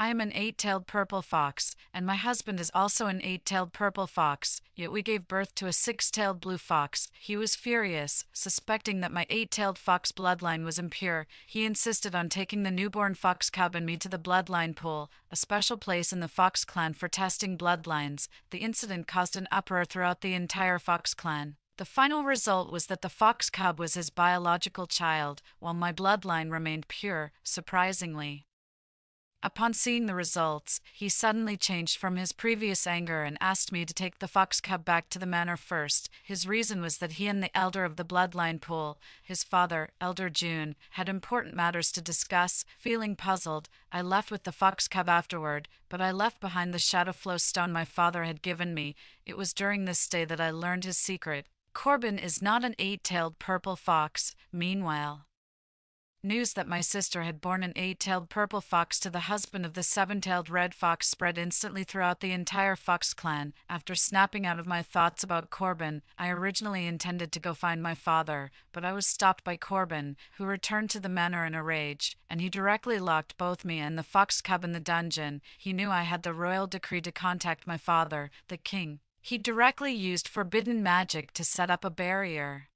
I am an eight-tailed purple fox, and my husband is also an eight-tailed purple fox, yet we gave birth to a six-tailed blue fox. He was furious, suspecting that my eight-tailed fox bloodline was impure. He insisted on taking the newborn fox cub and me to the bloodline pool, a special place in the Fox clan for testing bloodlines. The incident caused an uproar throughout the entire Fox clan. The final result was that the fox cub was his biological child, while my bloodline remained pure, surprisingly. Upon seeing the results, he suddenly changed from his previous anger and asked me to take the fox cub back to the manor first. His reason was that he and the elder of the bloodline pool, his father, Elder June, had important matters to discuss. Feeling puzzled, I left with the fox cub afterward, but I left behind the Shadowflow stone my father had given me. It was during this stay that I learned his secret. Corbin is not an eight-tailed purple fox. Meanwhile, news that my sister had borne an eight-tailed purple fox to the husband of the seven-tailed red fox spread instantly throughout the entire Fox clan. After snapping out of my thoughts about Corbin, I originally intended to go find my father, but I was stopped by Corbin, who returned to the manor in a rage, and he directly locked both me and the fox cub in the dungeon. He knew I had the royal decree to contact my father, the king. He directly used forbidden magic to set up a barrier,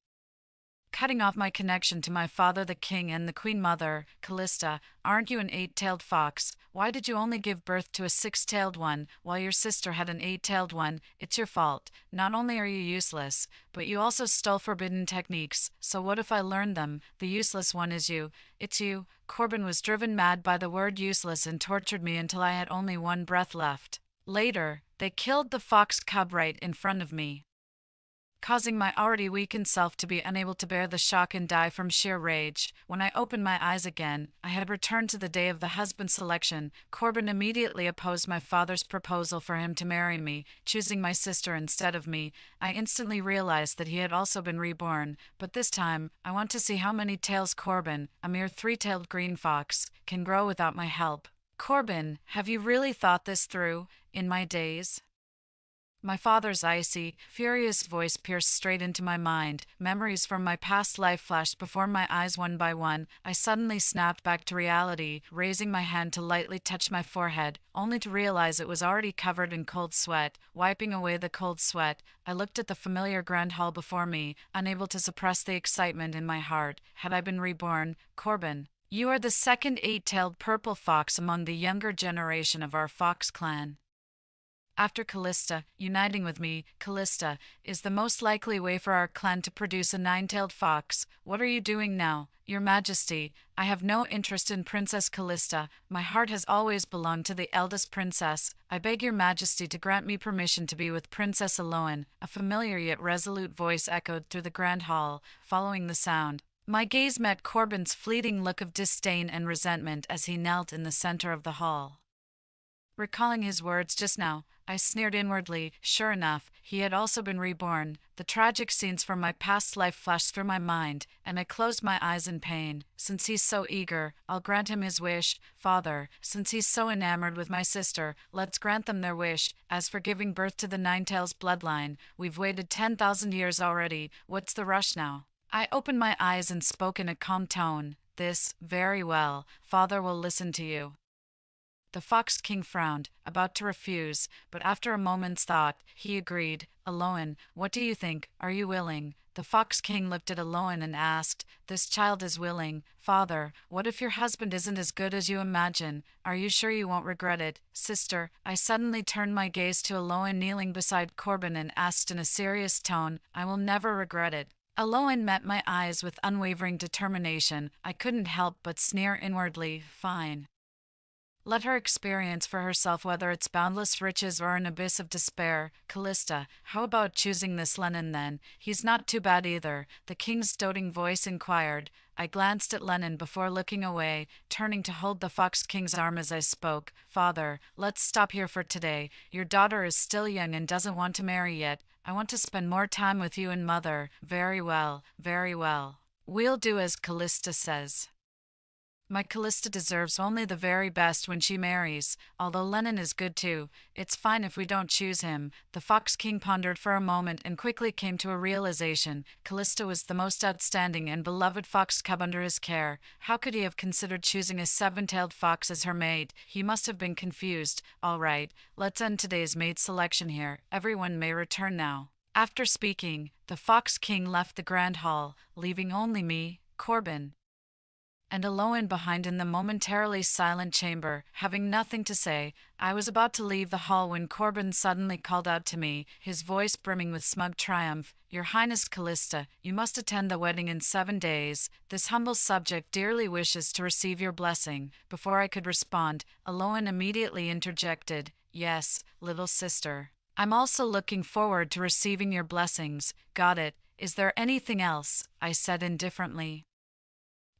cutting off my connection to my father the king and the queen mother. Callista, aren't you an eight-tailed fox? Why did you only give birth to a six-tailed one, while your sister had an eight-tailed one? It's your fault. Not only are you useless, but you also stole forbidden techniques, so what if I learned them? The useless one is you. It's you. Corbin was driven mad by the word useless and tortured me until I had only one breath left. Later, they killed the fox cub right in front of me, causing my already weakened self to be unable to bear the shock and die from sheer rage. When I opened my eyes again, I had returned to the day of the husband selection. Corbin immediately opposed my father's proposal for him to marry me, choosing my sister instead of me. I instantly realized that he had also been reborn, but this time, I want to see how many tails Corbin, a mere three-tailed green fox, can grow without my help. Corbin, have you really thought this through? In my days, my father's icy, furious voice pierced straight into my mind. Memories from my past life flashed before my eyes one by one. I suddenly snapped back to reality, raising my hand to lightly touch my forehead, only to realize it was already covered in cold sweat. Wiping away the cold sweat, I looked at the familiar grand hall before me, unable to suppress the excitement in my heart. Had I been reborn? Corbin, you are the second eight-tailed purple fox among the younger generation of our Fox clan. After Callista, uniting with me, Callista, is the most likely way for our clan to produce a nine-tailed fox. What are you doing now? Your Majesty, I have no interest in Princess Callista. My heart has always belonged to the eldest princess. I beg your Majesty to grant me permission to be with Princess Aloan. A familiar yet resolute voice echoed through the grand hall. Following the sound, my gaze met Corbin's fleeting look of disdain and resentment as he knelt in the center of the hall. Recalling his words just now, I sneered inwardly. Sure enough, he had also been reborn. The tragic scenes from my past life flashed through my mind, and I closed my eyes in pain. Since he's so eager, I'll grant him his wish. Father, since he's so enamored with my sister, let's grant them their wish. As for giving birth to the Ninetails bloodline, we've waited 10,000 years already. What's the rush now? I opened my eyes and spoke in a calm tone. Very well. Father will listen to you. The Fox King frowned, about to refuse, but after a moment's thought, he agreed. Aloan, what do you think? Are you willing? The Fox King looked at Aloan and asked, This child is willing. Father, what if your husband isn't as good as you imagine? Are you sure you won't regret it? Sister, I suddenly turned my gaze to Aloan kneeling beside Corbin and asked in a serious tone, I will never regret it. Aloan met my eyes with unwavering determination. I couldn't help but sneer inwardly. Fine. Let her experience for herself whether it's boundless riches or an abyss of despair. Callista, how about choosing this Lennon then? He's not too bad either, the king's doting voice inquired. I glanced at Lennon before looking away, turning to hold the Fox King's arm as I spoke. Father, let's stop here for today. Your daughter is still young and doesn't want to marry yet. I want to spend more time with you and Mother. Very well, very well. We'll do as Callista says. My Callista deserves only the very best when she marries, although Lennon is good too. It's fine if we don't choose him. The Fox King pondered for a moment and quickly came to a realization. Callista was the most outstanding and beloved fox cub under his care. How could he have considered choosing a seven-tailed fox as her maid? He must have been confused. All right, let's end today's maid selection here. Everyone may return now. After speaking, the Fox King left the grand hall, leaving only me, Corbin, and alone behind in the momentarily silent chamber. Having nothing to say, I was about to leave the hall when Corbin suddenly called out to me, his voice brimming with smug triumph, "Your Highness Callista, you must attend the wedding in 7 days. This humble subject dearly wishes to receive your blessing." Before I could respond, Aloan immediately interjected, "Yes, little sister. I'm also looking forward to receiving your blessings." "Got it. Is there anything else?" I said indifferently.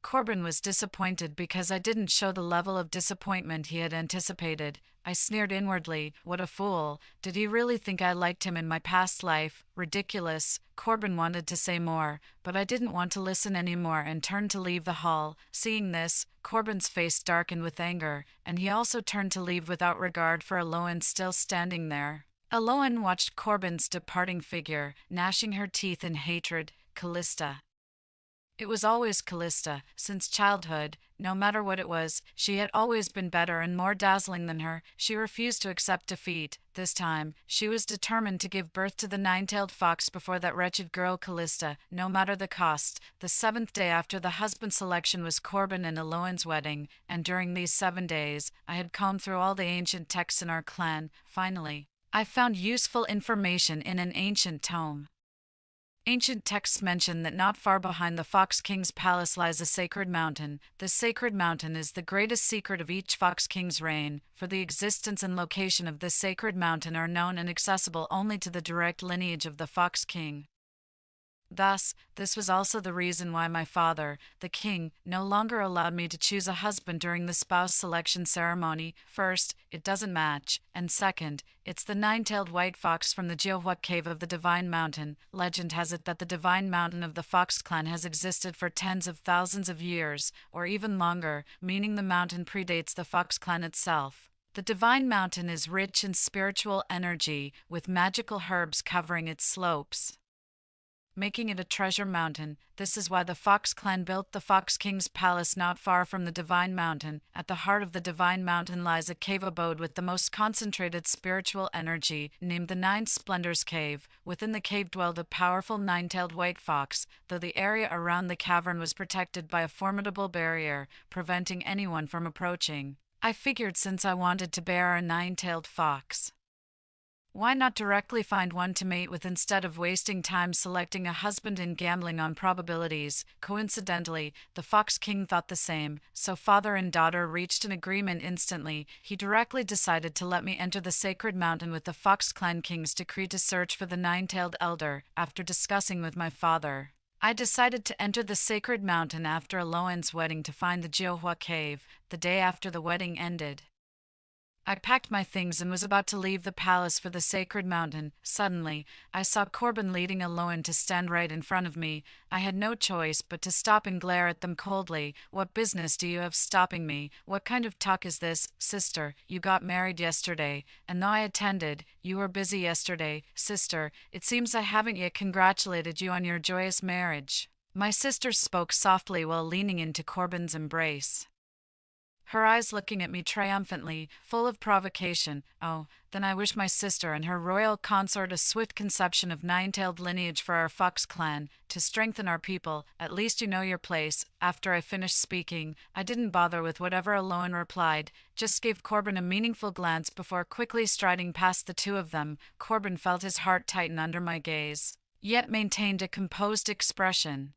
Corbin was disappointed because I didn't show the level of disappointment he had anticipated. I sneered inwardly. What a fool. Did he really think I liked him in my past life? Ridiculous. Corbin wanted to say more, but I didn't want to listen anymore and turned to leave the hall. Seeing this, Corbin's face darkened with anger, and he also turned to leave without regard for Aloan still standing there. Aloan watched Corbin's departing figure, gnashing her teeth in hatred. Callista. It was always Callista. Since childhood, no matter what it was, she had always been better and more dazzling than her. She refused to accept defeat. This time, she was determined to give birth to the nine-tailed fox before that wretched girl Callista, no matter the cost. The 7th day after the husband selection was Corbin and Aloan's wedding, and during these 7 days, I had combed through all the ancient texts in our clan. Finally, I found useful information in an ancient tome. Ancient texts mention that not far behind the Fox King's palace lies a sacred mountain. This sacred mountain is the greatest secret of each Fox King's reign, for the existence and location of this sacred mountain are known and accessible only to the direct lineage of the Fox King. Thus, this was also the reason why my father, the king, no longer allowed me to choose a husband during the spouse selection ceremony. First, it doesn't match, and second, it's the nine-tailed white fox from the Jiuhua cave of the Divine Mountain. Legend has it that the Divine Mountain of the Fox clan has existed for tens of thousands of years, or even longer, meaning the mountain predates the Fox clan itself. The Divine Mountain is rich in spiritual energy, with magical herbs covering its slopes, making it a treasure mountain. This is why the Fox clan built the Fox King's palace not far from the Divine Mountain. At the heart of the Divine Mountain lies a cave abode with the most concentrated spiritual energy, named the Nine Splendors Cave. Within the cave dwelled a powerful nine-tailed white fox, though the area around the cavern was protected by a formidable barrier, preventing anyone from approaching. I figured since I wanted to bear a nine-tailed fox, why not directly find one to mate with instead of wasting time selecting a husband and gambling on probabilities? Coincidentally, the Fox King thought the same, so father and daughter reached an agreement instantly. He directly decided to let me enter the sacred mountain with the Fox Clan King's decree to search for the nine-tailed elder. After discussing with my father, I decided to enter the sacred mountain after Aloan's wedding to find the Jiuhua cave. The day after the wedding ended, I packed my things and was about to leave the palace for the sacred mountain. Suddenly, I saw Corbin leading Aloan to stand right in front of me. I had no choice but to stop and glare at them coldly. "What business do you have stopping me? What kind of talk is this? Sister, you got married yesterday, and though I attended, you were busy yesterday. Sister, it seems I haven't yet congratulated you on your joyous marriage." My sister spoke softly while leaning into Corbin's embrace, her eyes looking at me triumphantly, full of provocation. "Oh, then I wish my sister and her royal consort a swift conception of nine-tailed lineage for our Fox clan, to strengthen our people. At least you know your place." After I finished speaking, I didn't bother with whatever Aloan replied, just gave Corbin a meaningful glance before quickly striding past the two of them. Corbin felt his heart tighten under my gaze, yet maintained a composed expression,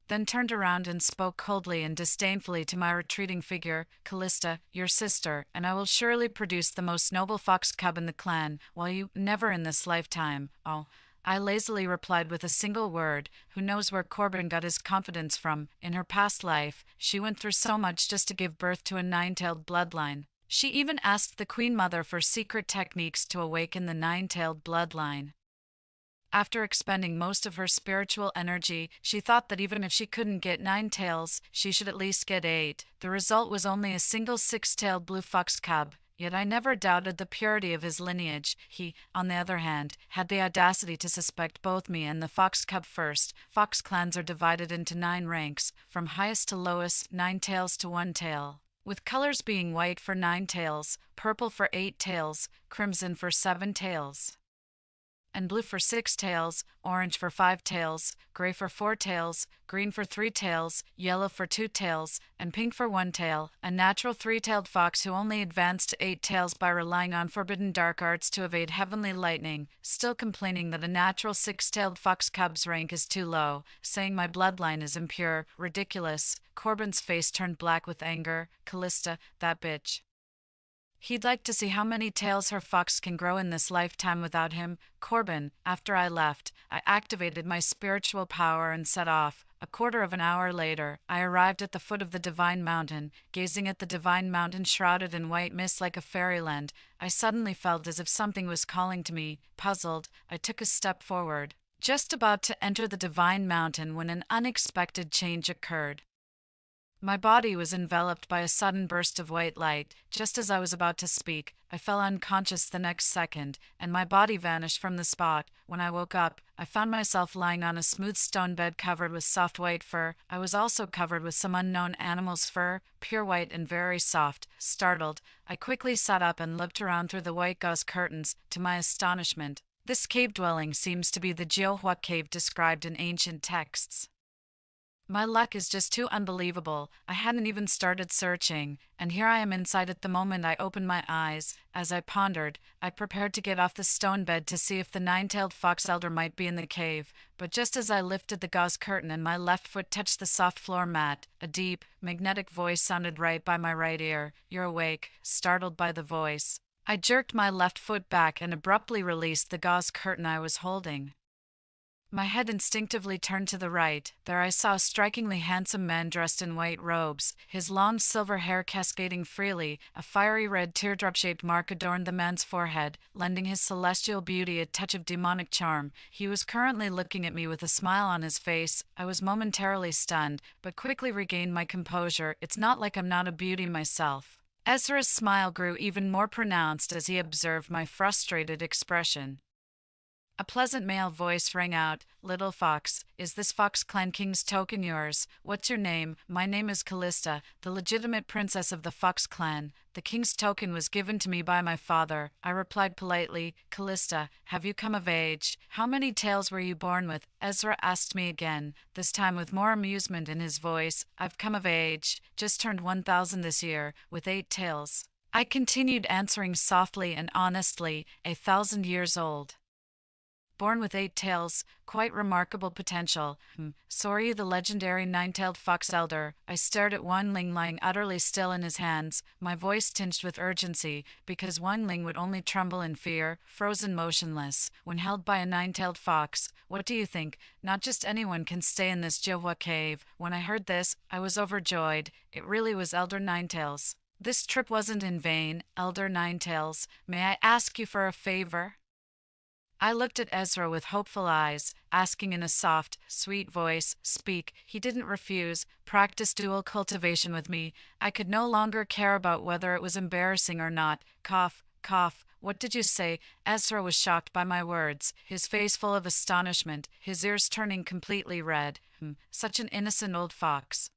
then turned around and spoke coldly and disdainfully to my retreating figure. "Callista, your sister, and I will surely produce the most noble fox cub in the clan, while you, never in this lifetime." "Oh," I lazily replied with a single word. Who knows where Corbin got his confidence from? In her past life, she went through so much just to give birth to a nine-tailed bloodline. She even asked the Queen Mother for secret techniques to awaken the nine-tailed bloodline. After expending most of her spiritual energy, she thought that even if she couldn't get 9 tails, she should at least get 8. The result was only a single 6-tailed blue fox cub. Yet I never doubted the purity of his lineage. He, on the other hand, had the audacity to suspect both me and the fox cub first. Fox clans are divided into 9 ranks, from highest to lowest, 9 tails to 1 tail, with colors being white for 9 tails, purple for 8 tails, crimson for 7 tails, and blue for 6 tails, orange for 5 tails, gray for 4 tails, green for 3 tails, yellow for 2 tails, and pink for 1 tail. A natural 3-tailed fox who only advanced to 8 tails by relying on forbidden dark arts to evade heavenly lightning, still complaining that a natural 6-tailed fox cub's rank is too low, saying my bloodline is impure, ridiculous. Corbin's face turned black with anger. Callista, that bitch. He'd like to see how many tails her fox can grow in this lifetime without him. Corbin, after I left, I activated my spiritual power and set off. A quarter of an hour later, I arrived at the foot of the Divine Mountain. Gazing at the Divine Mountain shrouded in white mist like a fairyland, I suddenly felt as if something was calling to me. Puzzled, I took a step forward, just about to enter the Divine Mountain when an unexpected change occurred. My body was enveloped by a sudden burst of white light. Just as I was about to speak, I fell unconscious the next second, and my body vanished from the spot. When I woke up, I found myself lying on a smooth stone bed covered with soft white fur. I was also covered with some unknown animal's fur, pure white and very soft. Startled, I quickly sat up and looked around through the white gauze curtains. To my astonishment, this cave dwelling seems to be the Jiuhua cave described in ancient texts. My luck is just too unbelievable. I hadn't even started searching, and here I am inside at the moment I opened my eyes. As I pondered, I prepared to get off the stone bed to see if the 9-tailed fox elder might be in the cave, but just as I lifted the gauze curtain and my left foot touched the soft floor mat, a deep, magnetic voice sounded right by my right ear. "You're awake." Startled by the voice, I jerked my left foot back and abruptly released the gauze curtain I was holding. My head instinctively turned to the right. There I saw a strikingly handsome man dressed in white robes, his long silver hair cascading freely. A fiery red teardrop-shaped mark adorned the man's forehead, lending his celestial beauty a touch of demonic charm. He was currently looking at me with a smile on his face. I was momentarily stunned, but quickly regained my composure. It's not like I'm not a beauty myself. Ezra's smile grew even more pronounced as he observed my frustrated expression. A pleasant male voice rang out, "Little fox, is this Fox Clan King's token yours? What's your name?" "My name is Callista, the legitimate princess of the Fox Clan. The king's token was given to me by my father," I replied politely. "Callista, have you come of age? How many tails were you born with?" Ezra asked me again, this time with more amusement in his voice. "I've come of age, just turned 1,000 this year, with 8 tails." I continued answering softly and honestly, 1,000 years old. Born with 8 tails, quite remarkable potential. So are you the legendary 9-tailed fox elder? I stared at Wan Ling lying utterly still in his hands, my voice tinged with urgency, because Wan Ling would only tremble in fear, frozen motionless, when held by a 9-tailed fox. What do you think? Not just anyone can stay in this Jiuhua cave. When I heard this, I was overjoyed. It really was Elder 9-tails. This trip wasn't in vain, Elder 9-tails. May I ask you for a favor? I looked at Ezra with hopeful eyes, asking in a soft, sweet voice, "Speak." He didn't refuse. Practice dual cultivation with me. I could no longer care about whether it was embarrassing or not. Cough, cough. "What did you say?" Ezra was shocked by my words, his face full of astonishment, his ears turning completely red. Such an innocent old fox.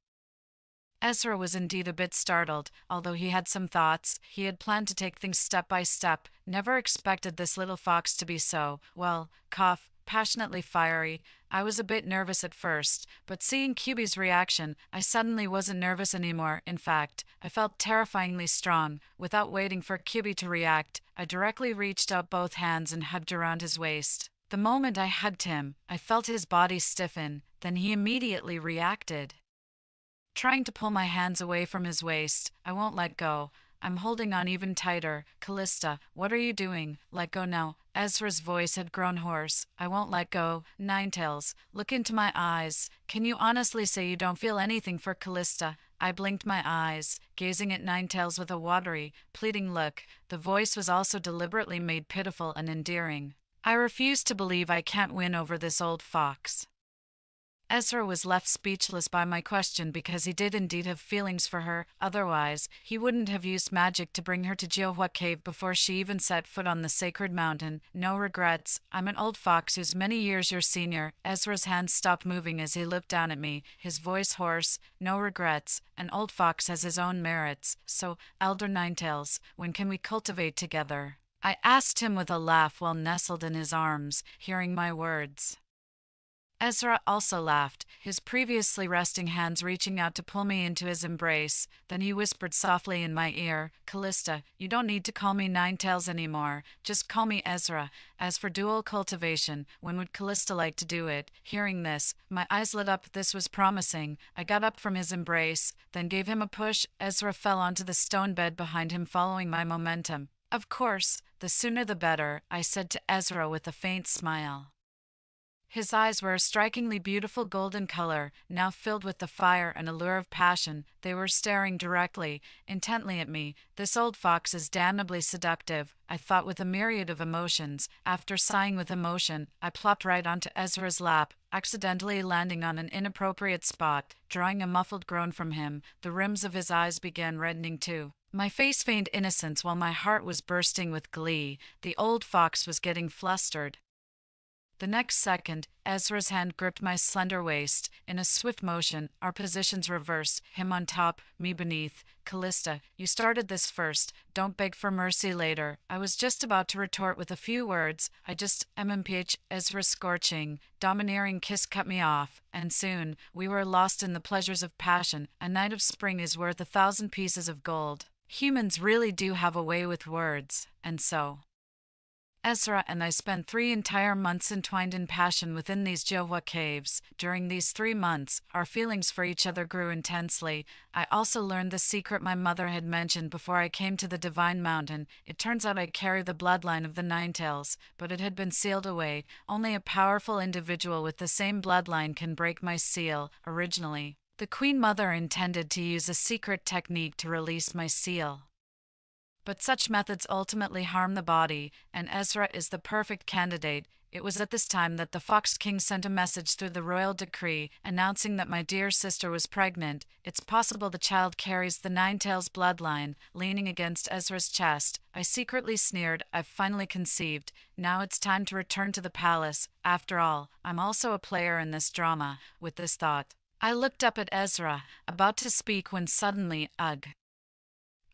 Ezra was indeed a bit startled, although he had some thoughts. He had planned to take things step by step, never expected this little fox to be so, well, cough, passionately fiery. I was a bit nervous at first, but seeing QB's reaction, I suddenly wasn't nervous anymore. In fact, I felt terrifyingly strong. Without waiting for QB to react, I directly reached out both hands and hugged around his waist. The moment I hugged him, I felt his body stiffen, then he immediately reacted. Trying to pull my hands away from his waist, I won't let go. I'm holding on even tighter. "Callista, what are you doing? Let go now." Ezra's voice had grown hoarse. "I won't let go. 9-tails, look into my eyes. Can you honestly say you don't feel anything for Callista?" I blinked my eyes, gazing at 9-tails with a watery, pleading look. The voice was also deliberately made pitiful and endearing. I refuse to believe I can't win over this old fox. Ezra was left speechless by my question because he did indeed have feelings for her, otherwise, he wouldn't have used magic to bring her to Jiahua Cave before she even set foot on the sacred mountain. No regrets, I'm an old fox who's many years your senior. Ezra's hands stopped moving as he looked down at me, his voice hoarse. No regrets, an old fox has his own merits. So, Elder Ninetails, when can we cultivate together? I asked him with a laugh while nestled in his arms, hearing my words. Ezra also laughed, his previously resting hands reaching out to pull me into his embrace. Then he whispered softly in my ear, Callista, you don't need to call me Ninetails anymore, just call me Ezra. As for dual cultivation, when would Callista like to do it? Hearing this, my eyes lit up. This was promising. I got up from his embrace, then gave him a push. Ezra fell onto the stone bed behind him, following my momentum. Of course, the sooner the better, I said to Ezra with a faint smile. His eyes were a strikingly beautiful golden color, now filled with the fire and allure of passion. They were staring directly, intently at me. This old fox is damnably seductive, I thought with a myriad of emotions. After sighing with emotion, I plopped right onto Ezra's lap, accidentally landing on an inappropriate spot. Drawing a muffled groan from him, the rims of his eyes began reddening too. My face feigned innocence while my heart was bursting with glee. The old fox was getting flustered. The next second, Ezra's hand gripped my slender waist. In a swift motion, our positions reversed, him on top, me beneath. Callista, you started this first. Don't beg for mercy later. I was just about to retort with a few words. MMPH, Ezra's scorching, domineering kiss cut me off, and soon, we were lost in the pleasures of passion. A night of spring is worth 1,000 pieces of gold. Humans really do have a way with words, and so Ezra and I spent 3 entire months entwined in passion within these Jiahua caves. During these 3 months, our feelings for each other grew intensely. I also learned the secret my mother had mentioned before I came to the Divine Mountain. It turns out I carry the bloodline of the Ninetails, but it had been sealed away. Only a powerful individual with the same bloodline can break my seal. Originally, the Queen Mother intended to use a secret technique to release my seal. But such methods ultimately harm the body, and Ezra is the perfect candidate. It was at this time that the Fox King sent a message through the royal decree, announcing that my dear sister was pregnant. It's possible the child carries the Ninetails bloodline. Leaning against Ezra's chest, I secretly sneered, I've finally conceived. Now it's time to return to the palace. After all, I'm also a player in this drama. With this thought, I looked up at Ezra, about to speak when suddenly, ugh.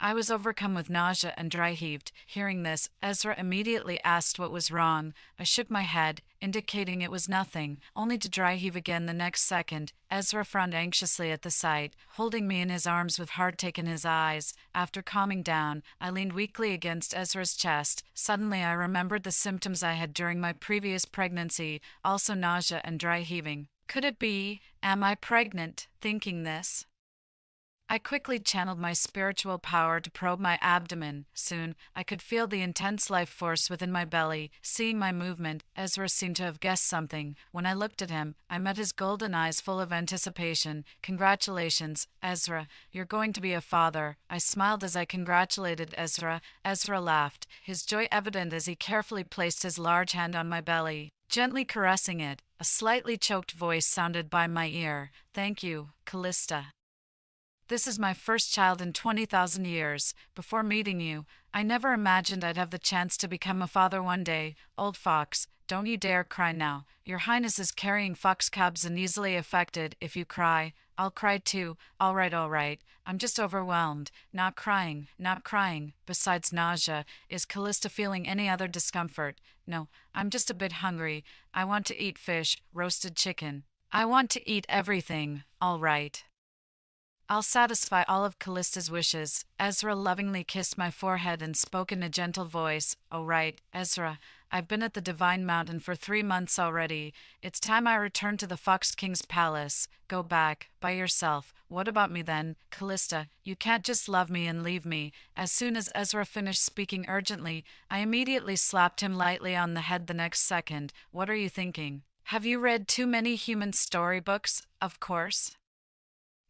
I was overcome with nausea and dry-heaved. Hearing this, Ezra immediately asked what was wrong. I shook my head, indicating it was nothing, only to dry-heave again the next second. Ezra frowned anxiously at the sight, holding me in his arms with heartache in his eyes. After calming down, I leaned weakly against Ezra's chest. Suddenly I remembered the symptoms I had during my previous pregnancy, also nausea and dry-heaving. Could it be? Am I pregnant? Thinking this, I quickly channeled my spiritual power to probe my abdomen. Soon, I could feel the intense life force within my belly. Seeing my movement, Ezra seemed to have guessed something. When I looked at him, I met his golden eyes full of anticipation. Congratulations, Ezra. You're going to be a father. I smiled as I congratulated Ezra. Ezra laughed, his joy evident as he carefully placed his large hand on my belly, gently caressing it. A slightly choked voice sounded by my ear. Thank you, Callista. This is my first child in 20,000 years. Before meeting you, I never imagined I'd have the chance to become a father one day. Old fox, don't you dare cry now. Your Highness is carrying fox cubs and easily affected. If you cry, I'll cry too. All right. I'm just overwhelmed. Not crying. Besides nausea, is Callista feeling any other discomfort? No, I'm just a bit hungry. I want to eat fish, roasted chicken. I want to eat everything. All right. I'll satisfy all of Callista's wishes. Ezra lovingly kissed my forehead and spoke in a gentle voice. Oh right, Ezra, I've been at the Divine Mountain for 3 months already. It's time I return to the Fox King's palace. Go back, by yourself. What about me then? Callista, you can't just love me and leave me. As soon as Ezra finished speaking urgently, I immediately slapped him lightly on the head the next second. What are you thinking? Have you read too many human storybooks? Of course.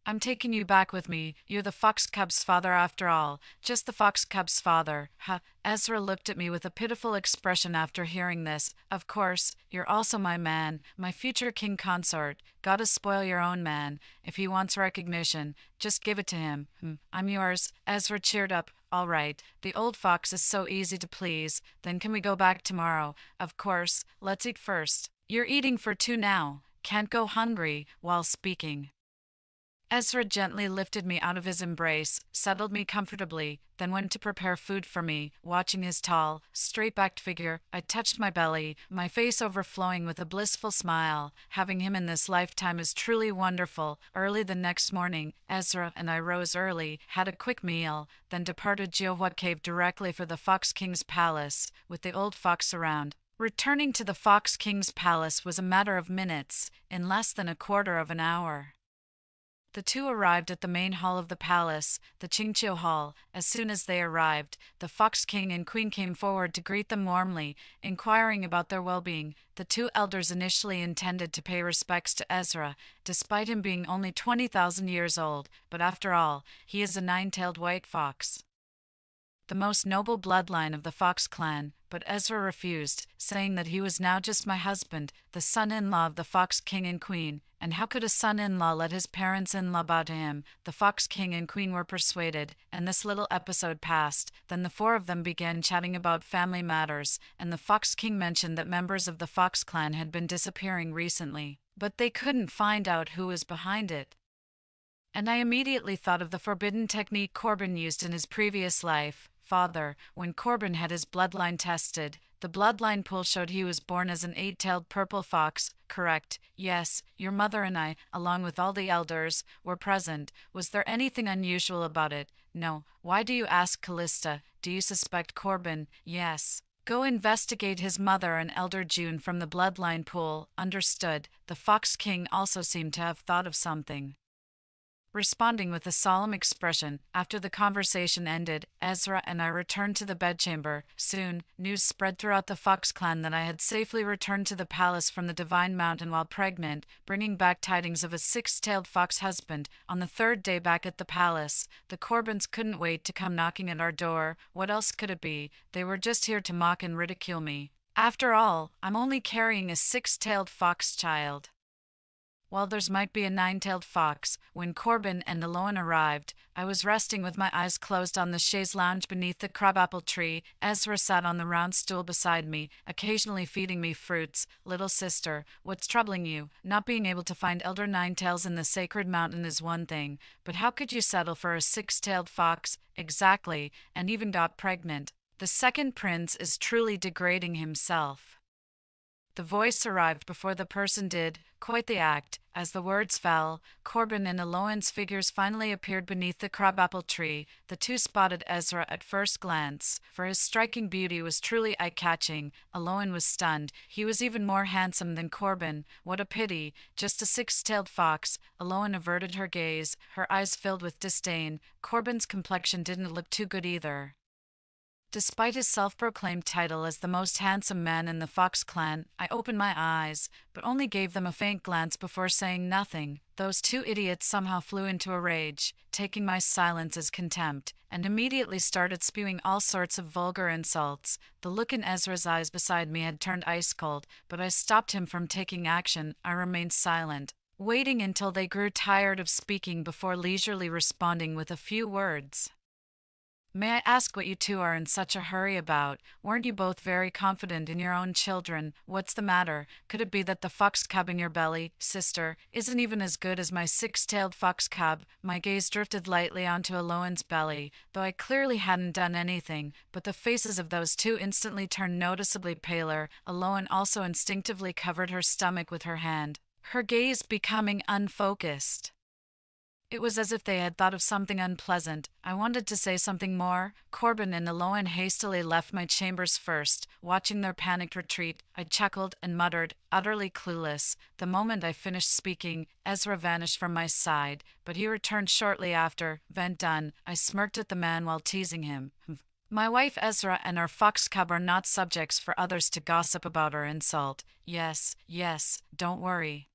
I'm taking you back with me. You're the fox cub's father after all. Just the fox cub's father. Ha. Ezra looked at me with a pitiful expression after hearing this. Of course, you're also my man, my future king consort. Gotta spoil your own man. If he wants recognition, just give it to him. I'm yours. Ezra cheered up. All right, the old fox is so easy to please. Then can we go back tomorrow? Of course, let's eat first. You're eating for two now. Can't go hungry while speaking. Ezra gently lifted me out of his embrace, settled me comfortably, then went to prepare food for me. Watching his tall, straight-backed figure, I touched my belly, my face overflowing with a blissful smile. Having him in this lifetime is truly wonderful. Early the next morning, Ezra and I rose early, had a quick meal, then departed Jehovah Cave directly for the Fox King's palace, with the old fox around. Returning to the Fox King's palace was a matter of minutes, in less than a quarter of an hour. The two arrived at the main hall of the palace, the Qingqiu Hall. As soon as they arrived, the Fox King and Queen came forward to greet them warmly, inquiring about their well-being. The two elders initially intended to pay respects to Ezra, despite him being only 20,000 years old, but after all, he is a nine-tailed white fox, the most noble bloodline of the Fox clan, but Ezra refused, saying that he was now just my husband, the son-in-law of the Fox King and Queen, and how could a son-in-law let his parents-in-law bow to him? The Fox King and Queen were persuaded, and this little episode passed. Then the four of them began chatting about family matters, and the Fox King mentioned that members of the Fox clan had been disappearing recently, but they couldn't find out who was behind it. And I immediately thought of the forbidden technique Corbin used in his previous life. Father, when Corbin had his bloodline tested, the bloodline pool showed he was born as an eight-tailed purple fox. Correct. Yes, your mother and I, along with all the elders, were present. Was there anything unusual about it? No. Why do you ask, Callista? Do you suspect Corbin? Yes. Go investigate his mother and Elder June from the bloodline pool. Understood. The Fox King also seemed to have thought of something. Responding with a solemn expression, after the conversation ended, Ezra and I returned to the bedchamber. Soon, news spread throughout the Fox clan that I had safely returned to the palace from the Divine Mountain while pregnant, bringing back tidings of a six-tailed fox husband. On the third day back at the palace, the Corbins couldn't wait to come knocking at our door. What else could it be? They were just here to mock and ridicule me. After all, I'm only carrying a six-tailed fox child. While theirs might be a nine-tailed fox, when Corbin and Eloan arrived, I was resting with my eyes closed on the chaise lounge beneath the crabapple tree. Ezra sat on the round stool beside me, occasionally feeding me fruits. Little sister, what's troubling you? Not being able to find Elder Ninetails in the sacred mountain is one thing, but how could you settle for a six-tailed fox? Exactly, and even got pregnant. The second prince is truly degrading himself. The voice arrived before the person did, quite the act. As the words fell, Corbin and Eloan's figures finally appeared beneath the crabapple tree. The two spotted Ezra at first glance, for his striking beauty was truly eye-catching. Eloan was stunned. He was even more handsome than Corbin. What a pity, just a six-tailed fox. Eloan averted her gaze, her eyes filled with disdain. Corbin's complexion didn't look too good either. Despite his self-proclaimed title as the most handsome man in the Fox clan, I opened my eyes, but only gave them a faint glance before saying nothing. Those two idiots somehow flew into a rage, taking my silence as contempt, and immediately started spewing all sorts of vulgar insults. The look in Ezra's eyes beside me had turned ice-cold, but I stopped him from taking action. I remained silent, waiting until they grew tired of speaking before leisurely responding with a few words. May I ask what you two are in such a hurry about? Weren't you both very confident in your own children? What's the matter? Could it be that the fox cub in your belly, sister, isn't even as good as my six-tailed fox cub? My gaze drifted lightly onto Eloan's belly, though I clearly hadn't done anything, but the faces of those two instantly turned noticeably paler. Eloan also instinctively covered her stomach with her hand, her gaze becoming unfocused. It was as if they had thought of something unpleasant. I wanted to say something more. Corbin and Eloan hastily left my chambers first. Watching their panicked retreat, I chuckled and muttered, utterly clueless. The moment I finished speaking, Ezra vanished from my side, but he returned shortly after. Vent done, I smirked at the man while teasing him. My wife Ezra and our fox cub are not subjects for others to gossip about or insult. Yes, don't worry.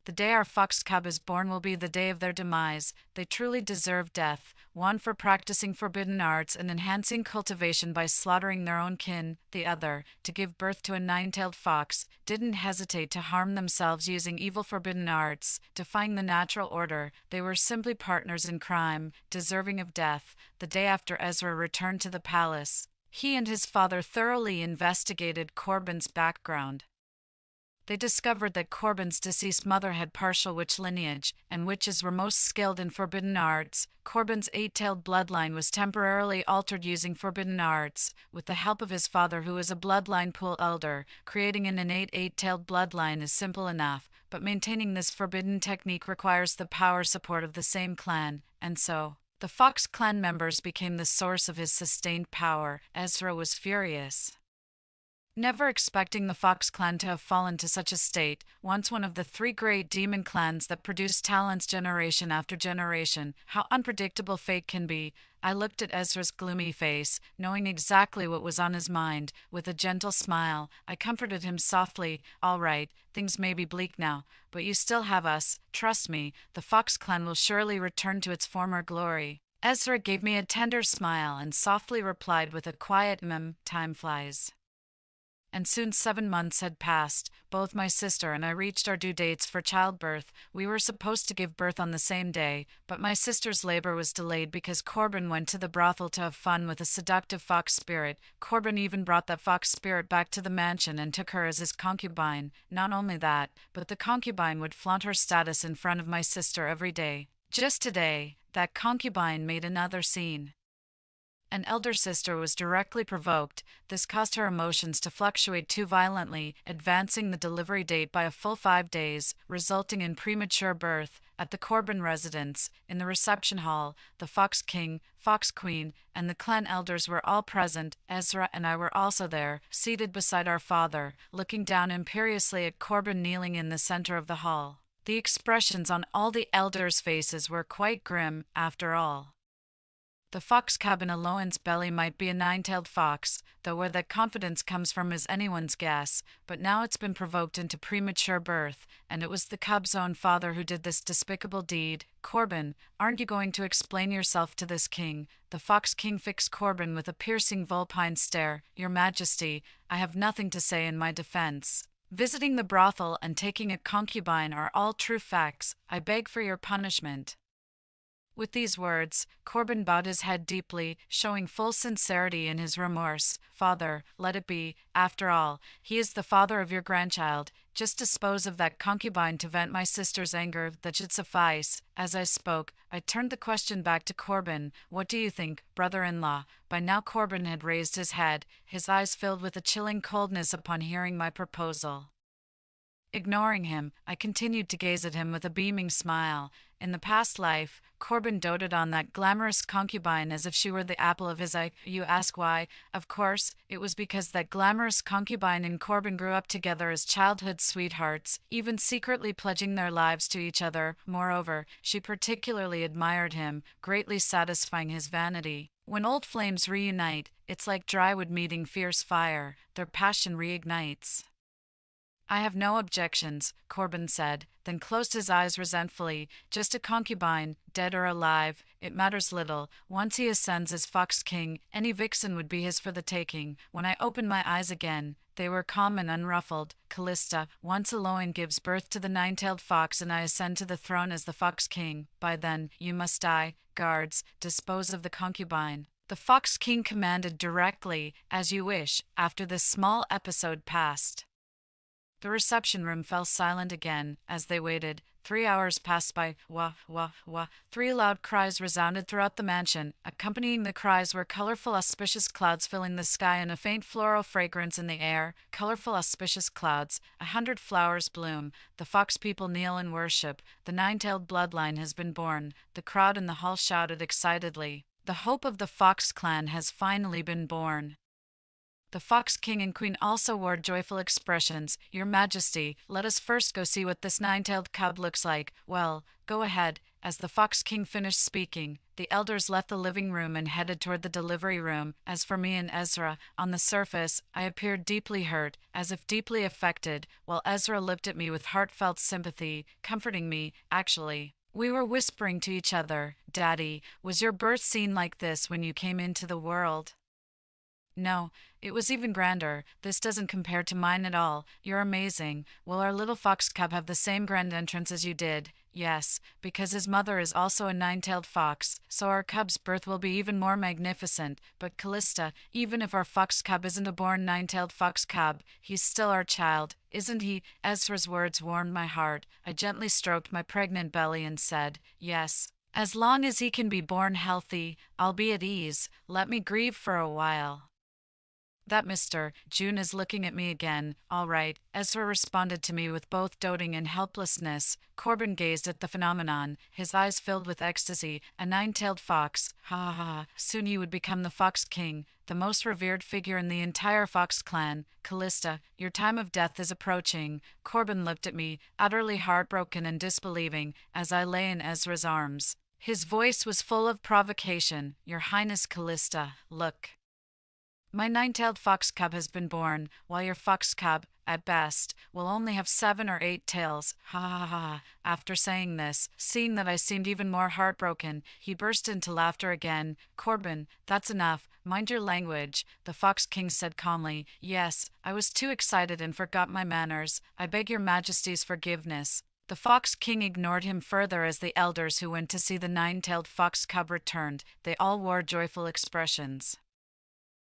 The day our fox cub is born will be the day of their demise. They truly deserve death, one for practicing forbidden arts and enhancing cultivation by slaughtering their own kin, the other, to give birth to a nine-tailed fox, didn't hesitate to harm themselves using evil forbidden arts, defying the natural order. They were simply partners in crime, deserving of death. The day after Ezra returned to the palace, he and his father thoroughly investigated Corbin's background. They discovered that Corbin's deceased mother had partial witch lineage, and witches were most skilled in forbidden arts. Corbin's eight-tailed bloodline was temporarily altered using forbidden arts, with the help of his father who was a bloodline pool elder. Creating an innate eight-tailed bloodline is simple enough, but maintaining this forbidden technique requires the power support of the same clan, and so the Fox clan members became the source of his sustained power. Ezra was furious, never expecting the Fox clan to have fallen to such a state, once one of the three great demon clans that produced talents generation after generation. How unpredictable fate can be. I looked at Ezra's gloomy face, knowing exactly what was on his mind. With a gentle smile, I comforted him softly. All right, things may be bleak now, but you still have us. Trust me, the Fox clan will surely return to its former glory. Ezra gave me a tender smile and softly replied with a quiet time flies. And soon 7 months had passed. Both my sister and I reached our due dates for childbirth. We were supposed to give birth on the same day, but my sister's labor was delayed because Corbin went to the brothel to have fun with a seductive fox spirit. Corbin even brought that fox spirit back to the mansion and took her as his concubine. Not only that, but the concubine would flaunt her status in front of my sister every day. Just today, that concubine made another scene. An elder sister was directly provoked. This caused her emotions to fluctuate too violently, advancing the delivery date by a full 5 days, resulting in premature birth. At the Corbin residence, in the reception hall, the Fox King, Fox Queen, and the clan elders were all present. Ezra and I were also there, seated beside our father, looking down imperiously at Corbin kneeling in the center of the hall. The expressions on all the elders' faces were quite grim, after all. The fox cub in a Loan's belly might be a nine-tailed fox, though where that confidence comes from is anyone's guess, but now it's been provoked into premature birth, and it was the cub's own father who did this despicable deed. Corbin, aren't you going to explain yourself to this king? The Fox King fixed Corbin with a piercing vulpine stare. Your Majesty, I have nothing to say in my defense. Visiting the brothel and taking a concubine are all true facts. I beg for your punishment. With these words, Corbin bowed his head deeply, showing full sincerity in his remorse. Father, let it be. After all, he is the father of your grandchild. Just dispose of that concubine to vent my sister's anger. That should suffice. As I spoke, I turned the question back to Corbin. What do you think, brother-in-law? By now Corbin had raised his head, his eyes filled with a chilling coldness upon hearing my proposal. Ignoring him, I continued to gaze at him with a beaming smile. In the past life, Corbin doted on that glamorous concubine as if she were the apple of his eye. You ask why? Of course, it was because that glamorous concubine and Corbin grew up together as childhood sweethearts, even secretly pledging their lives to each other. Moreover, she particularly admired him, greatly satisfying his vanity. When old flames reunite, it's like dry wood meeting fierce fire. Their passion reignites. I have no objections, Corbin said, then closed his eyes resentfully. Just a concubine, dead or alive, it matters little. Once he ascends as Fox King, any vixen would be his for the taking. When I opened my eyes again, they were calm and unruffled. Callista, once Eloin gives birth to the nine-tailed fox and I ascend to the throne as the Fox King. By then, you must die. Guards, dispose of the concubine. The Fox King commanded directly, as you wish. After this small episode passed, the reception room fell silent again. As they waited, 3 hours passed by. Wah, wah, wah. 3 loud cries resounded throughout the mansion. Accompanying the cries were colorful auspicious clouds filling the sky and a faint floral fragrance in the air. Colorful auspicious clouds. 100 flowers bloom. The fox people kneel and worship. The nine-tailed bloodline has been born. The crowd in the hall shouted excitedly. The hope of the Fox clan has finally been born. The Fox King and Queen also wore joyful expressions. Your Majesty, let us first go see what this nine-tailed cub looks like. Well, go ahead, As the Fox King finished speaking, the elders left the living room and headed toward the delivery room. As for me and Ezra, on the surface, I appeared deeply hurt, as if deeply affected, while Ezra looked at me with heartfelt sympathy, comforting me, actually. We were whispering to each other, "Daddy, was your birth scene like this when you came into the world?" "No, it was even grander. This doesn't compare to mine at all. You're amazing. Will our little fox cub have the same grand entrance as you did?" "Yes, because his mother is also a nine-tailed fox, so our cub's birth will be even more magnificent. But Callista, even if our fox cub isn't a born nine-tailed fox cub, he's still our child, isn't he?" Ezra's words warmed my heart. I gently stroked my pregnant belly and said, "Yes. As long as he can be born healthy, I'll be at ease. Let me grieve for a while." "That Mr. June is looking at me again, all right," Ezra responded to me with both doting and helplessness. Corbin gazed at the phenomenon, his eyes filled with ecstasy. "A nine-tailed fox, ha ha ha, soon you would become the Fox King, the most revered figure in the entire Fox clan. Callista, your time of death is approaching." Corbin looked at me, utterly heartbroken and disbelieving, as I lay in Ezra's arms. His voice was full of provocation. "Your Highness Callista, look. My nine-tailed fox cub has been born, while your fox cub, at best, will only have 7 or 8 tails. Ha ha ha." After saying this, seeing that I seemed even more heartbroken, he burst into laughter again. "Corbin, that's enough. Mind your language," the Fox King said calmly. "Yes, I was too excited and forgot my manners. I beg your Majesty's forgiveness." The Fox King ignored him further as the elders who went to see the nine-tailed fox cub returned. They all wore joyful expressions,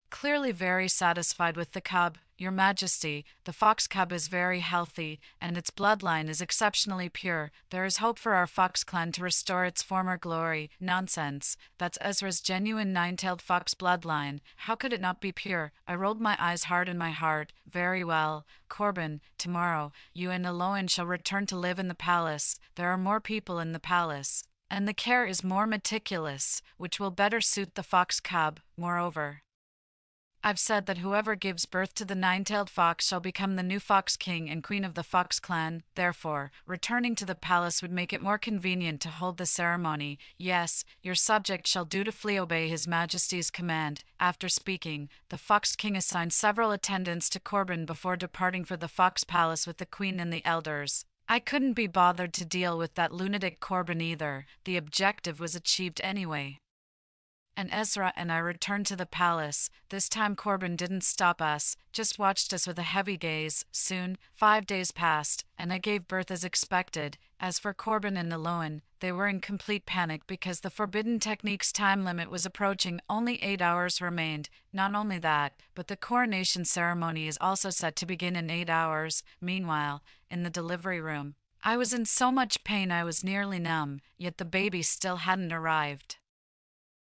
clearly very satisfied with the cub. "Your Majesty, the fox cub is very healthy, and its bloodline is exceptionally pure. There is hope for our fox clan to restore its former glory." "Nonsense. That's Ezra's genuine nine-tailed fox bloodline. How could it not be pure?" I rolled my eyes hard in my heart. "Very well, Corbin, tomorrow, you and Eloin shall return to live in the palace. There are more people in the palace, and the care is more meticulous, which will better suit the fox cub. Moreover, I've said that whoever gives birth to the nine-tailed fox shall become the new Fox King and Queen of the Fox clan. Therefore, returning to the palace would make it more convenient to hold the ceremony. Yes, your subject shall dutifully obey His Majesty's command." After speaking, the Fox King assigned several attendants to Corbin before departing for the Fox Palace with the Queen and the elders. I couldn't be bothered to deal with that lunatic Corbin either. The objective was achieved anyway, and Ezra and I returned to the palace. This time Corbin didn't stop us, just watched us with a heavy gaze. Soon, 5 days passed, and I gave birth as expected. As for Corbin and Eloin, they were in complete panic because the Forbidden Techniques time limit was approaching. Only 8 hours remained. Not only that, but the coronation ceremony is also set to begin in 8 hours. Meanwhile, in the delivery room, I was in so much pain I was nearly numb, yet the baby still hadn't arrived.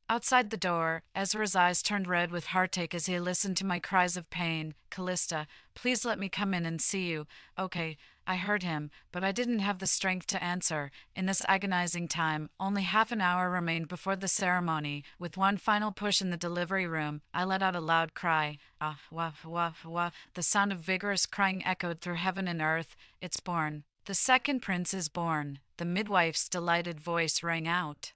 Outside the door, Ezra's eyes turned red with heartache as he listened to my cries of pain. "Callista, please let me come in and see you." "Okay," I heard him, but I didn't have the strength to answer. In this agonizing time, only half an hour remained before the ceremony. With one final push in the delivery room, I let out a loud cry. "Ah, wah, wah, wah." The sound of vigorous crying echoed through heaven and earth. "It's born. The second prince is born." The midwife's delighted voice rang out.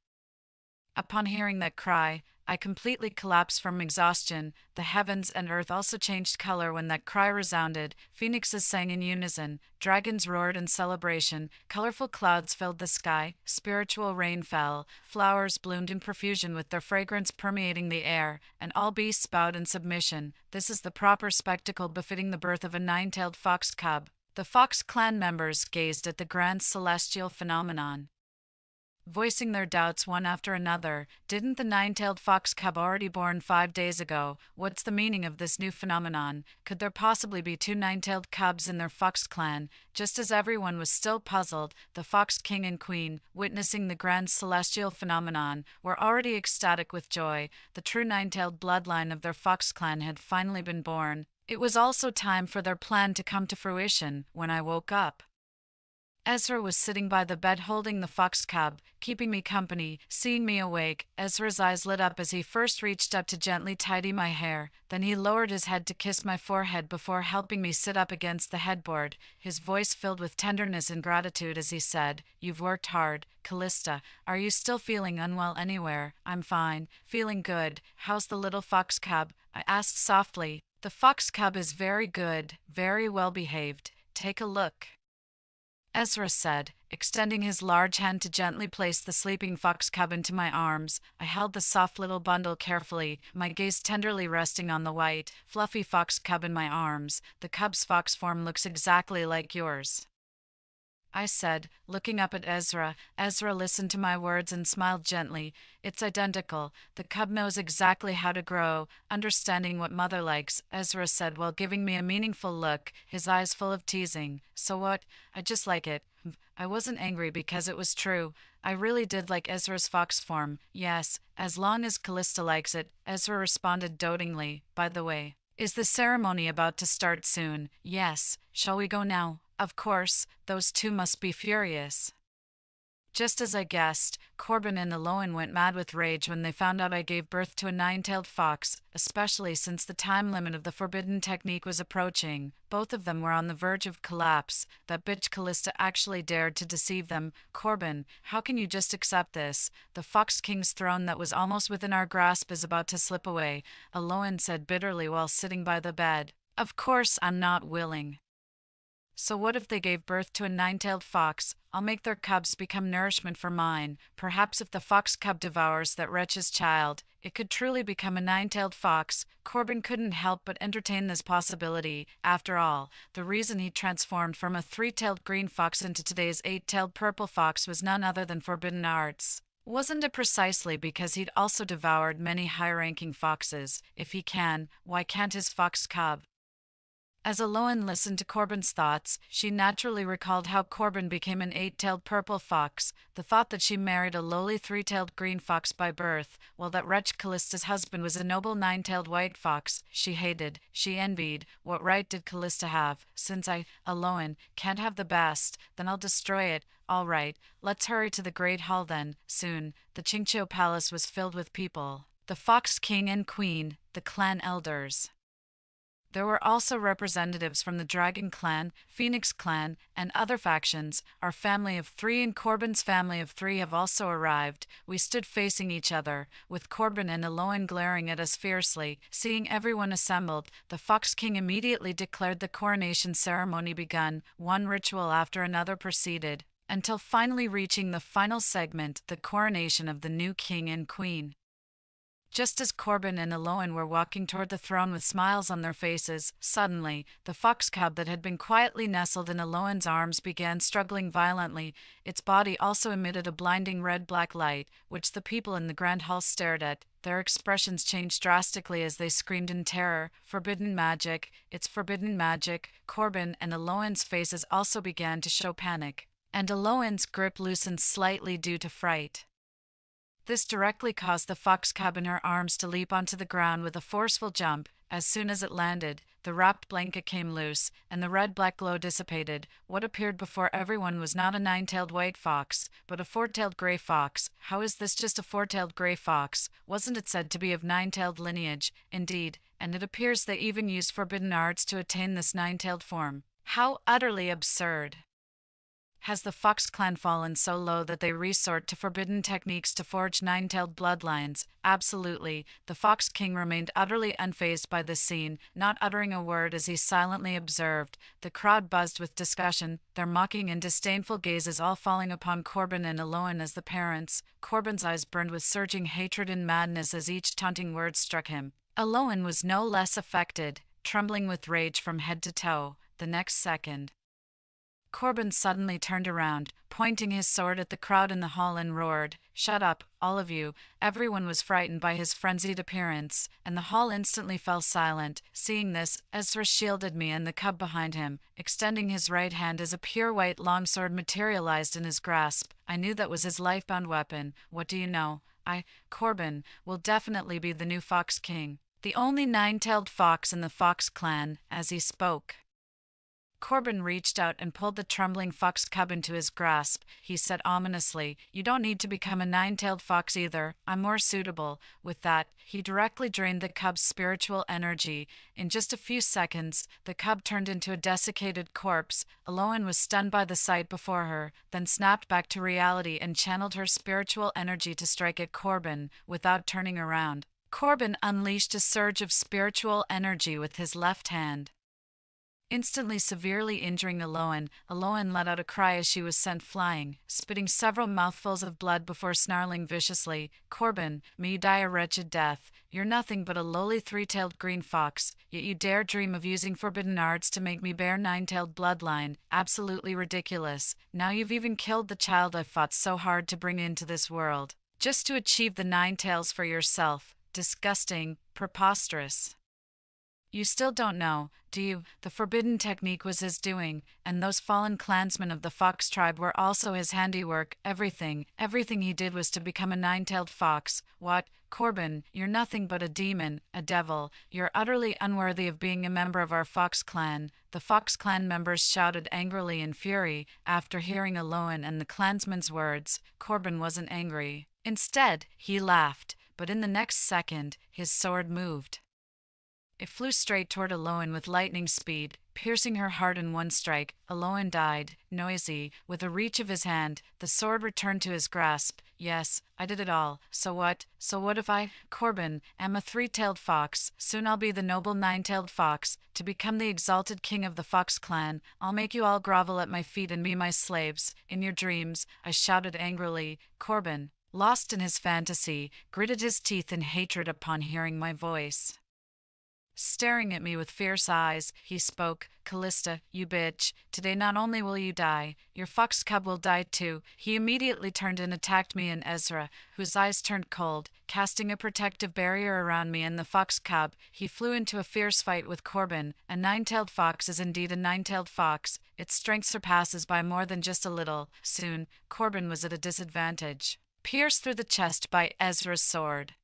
Upon hearing that cry, I completely collapsed from exhaustion. The heavens and earth also changed color when that cry resounded. Phoenixes sang in unison, dragons roared in celebration, colorful clouds filled the sky, spiritual rain fell, flowers bloomed in profusion with their fragrance permeating the air, and all beasts bowed in submission. This is the proper spectacle befitting the birth of a nine-tailed fox cub. The Fox clan members gazed at the grand celestial phenomenon, voicing their doubts one after another. Didn't the nine-tailed fox cub already born 5 days ago? What's the meaning of this new phenomenon? Could there possibly be 2 nine-tailed cubs in their fox clan? Just as everyone was still puzzled, the Fox King and Queen, witnessing the grand celestial phenomenon, were already ecstatic with joy. The true nine-tailed bloodline of their fox clan had finally been born. It was also time for their plan to come to fruition when I woke up. Ezra was sitting by the bed holding the fox cub, keeping me company. Seeing me awake, Ezra's eyes lit up as he first reached up to gently tidy my hair. Then he lowered his head to kiss my forehead before helping me sit up against the headboard, his voice filled with tenderness and gratitude as he said, "You've worked hard, Callista. Are you still feeling unwell anywhere?" "I'm fine, feeling good. How's the little fox cub?" I asked softly. "The fox cub is very good, very well behaved. Take a look," Ezra said, extending his large hand to gently place the sleeping fox cub into my arms. I held the soft little bundle carefully, my gaze tenderly resting on the white, fluffy fox cub in my arms. "The cub's fox form looks exactly like yours," I said, looking up at Ezra. Ezra listened to my words and smiled gently. "It's identical. The cub knows exactly how to grow, understanding what mother likes," Ezra said while giving me a meaningful look, his eyes full of teasing. "So what? I just like it." I wasn't angry because it was true. I really did like Ezra's fox form. "Yes, as long as Callista likes it," Ezra responded dotingly. "By the way, is the ceremony about to start soon?" "Yes. Shall we go now?" "Of course, those two must be furious." Just as I guessed, Corbin and Eloin went mad with rage when they found out I gave birth to a nine-tailed fox, especially since the time limit of the forbidden technique was approaching. Both of them were on the verge of collapse. That bitch Callista actually dared to deceive them. "Corbin, how can you just accept this? The Fox King's throne that was almost within our grasp is about to slip away," Eloin said bitterly while sitting by the bed. "Of course I'm not willing. So what if they gave birth to a nine-tailed fox? I'll make their cubs become nourishment for mine. Perhaps if the fox cub devours that wretch's child, it could truly become a nine-tailed fox." Corbin couldn't help but entertain this possibility. After all, the reason he transformed from a three-tailed green fox into today's eight-tailed purple fox was none other than forbidden arts. Wasn't it precisely because he'd also devoured many high-ranking foxes? If he can, why can't his fox cub? As Eloin listened to Corbin's thoughts, she naturally recalled how Corbin became an eight-tailed purple fox. The thought that she married a lowly three-tailed green fox by birth, while that wretch Callista's husband was a noble nine-tailed white fox, she hated, she envied. What right did Callista have? "Since I, Eloin, can't have the best, then I'll destroy it." "All right, let's hurry to the Great Hall then." Soon, the Qingqiu Palace was filled with people. The Fox King and Queen, the clan elders. There were also representatives from the Dragon Clan, Phoenix Clan, and other factions. Our family of three and Corbin's family of three have also arrived. We stood facing each other, with Corbin and Eloin glaring at us fiercely. Seeing everyone assembled, the Fox King immediately declared the coronation ceremony begun. One ritual after another proceeded, until finally reaching the final segment, the coronation of the new king and queen. Just as Corbin and Eloin were walking toward the throne with smiles on their faces, suddenly, the fox cub that had been quietly nestled in Eloin's arms began struggling violently. Its body also emitted a blinding red-black light, which the people in the grand hall stared at. Their expressions changed drastically as they screamed in terror. "Forbidden magic! It's forbidden magic!" Corbin and Eloin's faces also began to show panic, and Eloin's grip loosened slightly due to fright. This directly caused the fox cub in her arms to leap onto the ground with a forceful jump. As soon as it landed, the wrapped blanket came loose, and the red-black glow dissipated. What appeared before everyone was not a nine-tailed white fox, but a four-tailed gray fox. How is this just a four-tailed gray fox? Wasn't it said to be of nine-tailed lineage? Indeed, and it appears they even used forbidden arts to attain this nine-tailed form. How utterly absurd! Has the Fox clan fallen so low that they resort to forbidden techniques to forge nine-tailed bloodlines? Absolutely. The Fox King remained utterly unfazed by this scene, not uttering a word as he silently observed. The crowd buzzed with discussion, their mocking and disdainful gazes all falling upon Corbin and Eloin as the parents. Corbin's eyes burned with surging hatred and madness as each taunting word struck him. Eloin was no less affected, trembling with rage from head to toe. The next second, Corbin suddenly turned around, pointing his sword at the crowd in the hall and roared, "Shut up, all of you." Everyone was frightened by his frenzied appearance, and the hall instantly fell silent. Seeing this, Ezra shielded me and the cub behind him, extending his right hand as a pure white longsword materialized in his grasp. I knew that was his life-bound weapon. What do you know? Corbin, will definitely be the new Fox King, the only nine-tailed fox in the Fox clan. As he spoke, Corbin reached out and pulled the trembling fox cub into his grasp. He said ominously, "You don't need to become a nine-tailed fox either. I'm more suitable." With that, he directly drained the cub's spiritual energy. In just a few seconds, the cub turned into a desiccated corpse. Aloan was stunned by the sight before her, then snapped back to reality and channeled her spiritual energy to strike at Corbin without turning around. Corbin unleashed a surge of spiritual energy with his left hand, instantly severely injuring Aloan. Aloan let out a cry as she was sent flying, spitting several mouthfuls of blood before snarling viciously, "Corbin, may you die a wretched death. You're nothing but a lowly three-tailed green fox, yet you dare dream of using forbidden arts to make me bear nine-tailed bloodline. Absolutely ridiculous. Now you've even killed the child I fought so hard to bring into this world, just to achieve the nine tails for yourself. Disgusting, preposterous. You still don't know, do you? The forbidden technique was his doing, and those fallen clansmen of the fox tribe were also his handiwork. Everything he did was to become a nine-tailed fox. What? Corbin, you're nothing but a demon, a devil. You're utterly unworthy of being a member of our fox clan." The fox clan members shouted angrily in fury. After hearing Aloan and the clansmen's words, Corbin wasn't angry. Instead, he laughed, but in the next second, his sword moved. It flew straight toward Aloan with lightning speed, piercing her heart in one strike. Aloan died, noisy, with a reach of his hand. The sword returned to his grasp. "Yes, I did it all. So what? So what if I, Corbin, am a three-tailed fox? Soon I'll be the noble nine-tailed fox. To become the exalted king of the fox clan, I'll make you all grovel at my feet and be my slaves. In your dreams," I shouted angrily. Corbin, lost in his fantasy, gritted his teeth in hatred upon hearing my voice. Staring at me with fierce eyes, he spoke, "Callista, you bitch, today not only will you die, your fox cub will die too." He immediately turned and attacked me and Ezra, whose eyes turned cold. Casting a protective barrier around me and the fox cub, he flew into a fierce fight with Corbin. A nine-tailed fox is indeed a nine-tailed fox. Its strength surpasses by more than just a little. Soon, Corbin was at a disadvantage, pierced through the chest by Ezra's sword,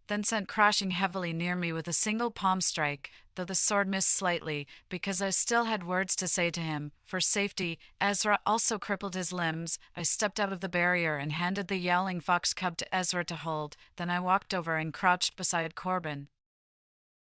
then sent crashing heavily near me with a single palm strike, though the sword missed slightly, because I still had words to say to him. For safety, Ezra also crippled his limbs. I stepped out of the barrier and handed the yowling fox cub to Ezra to hold. Then I walked over and crouched beside Corbin,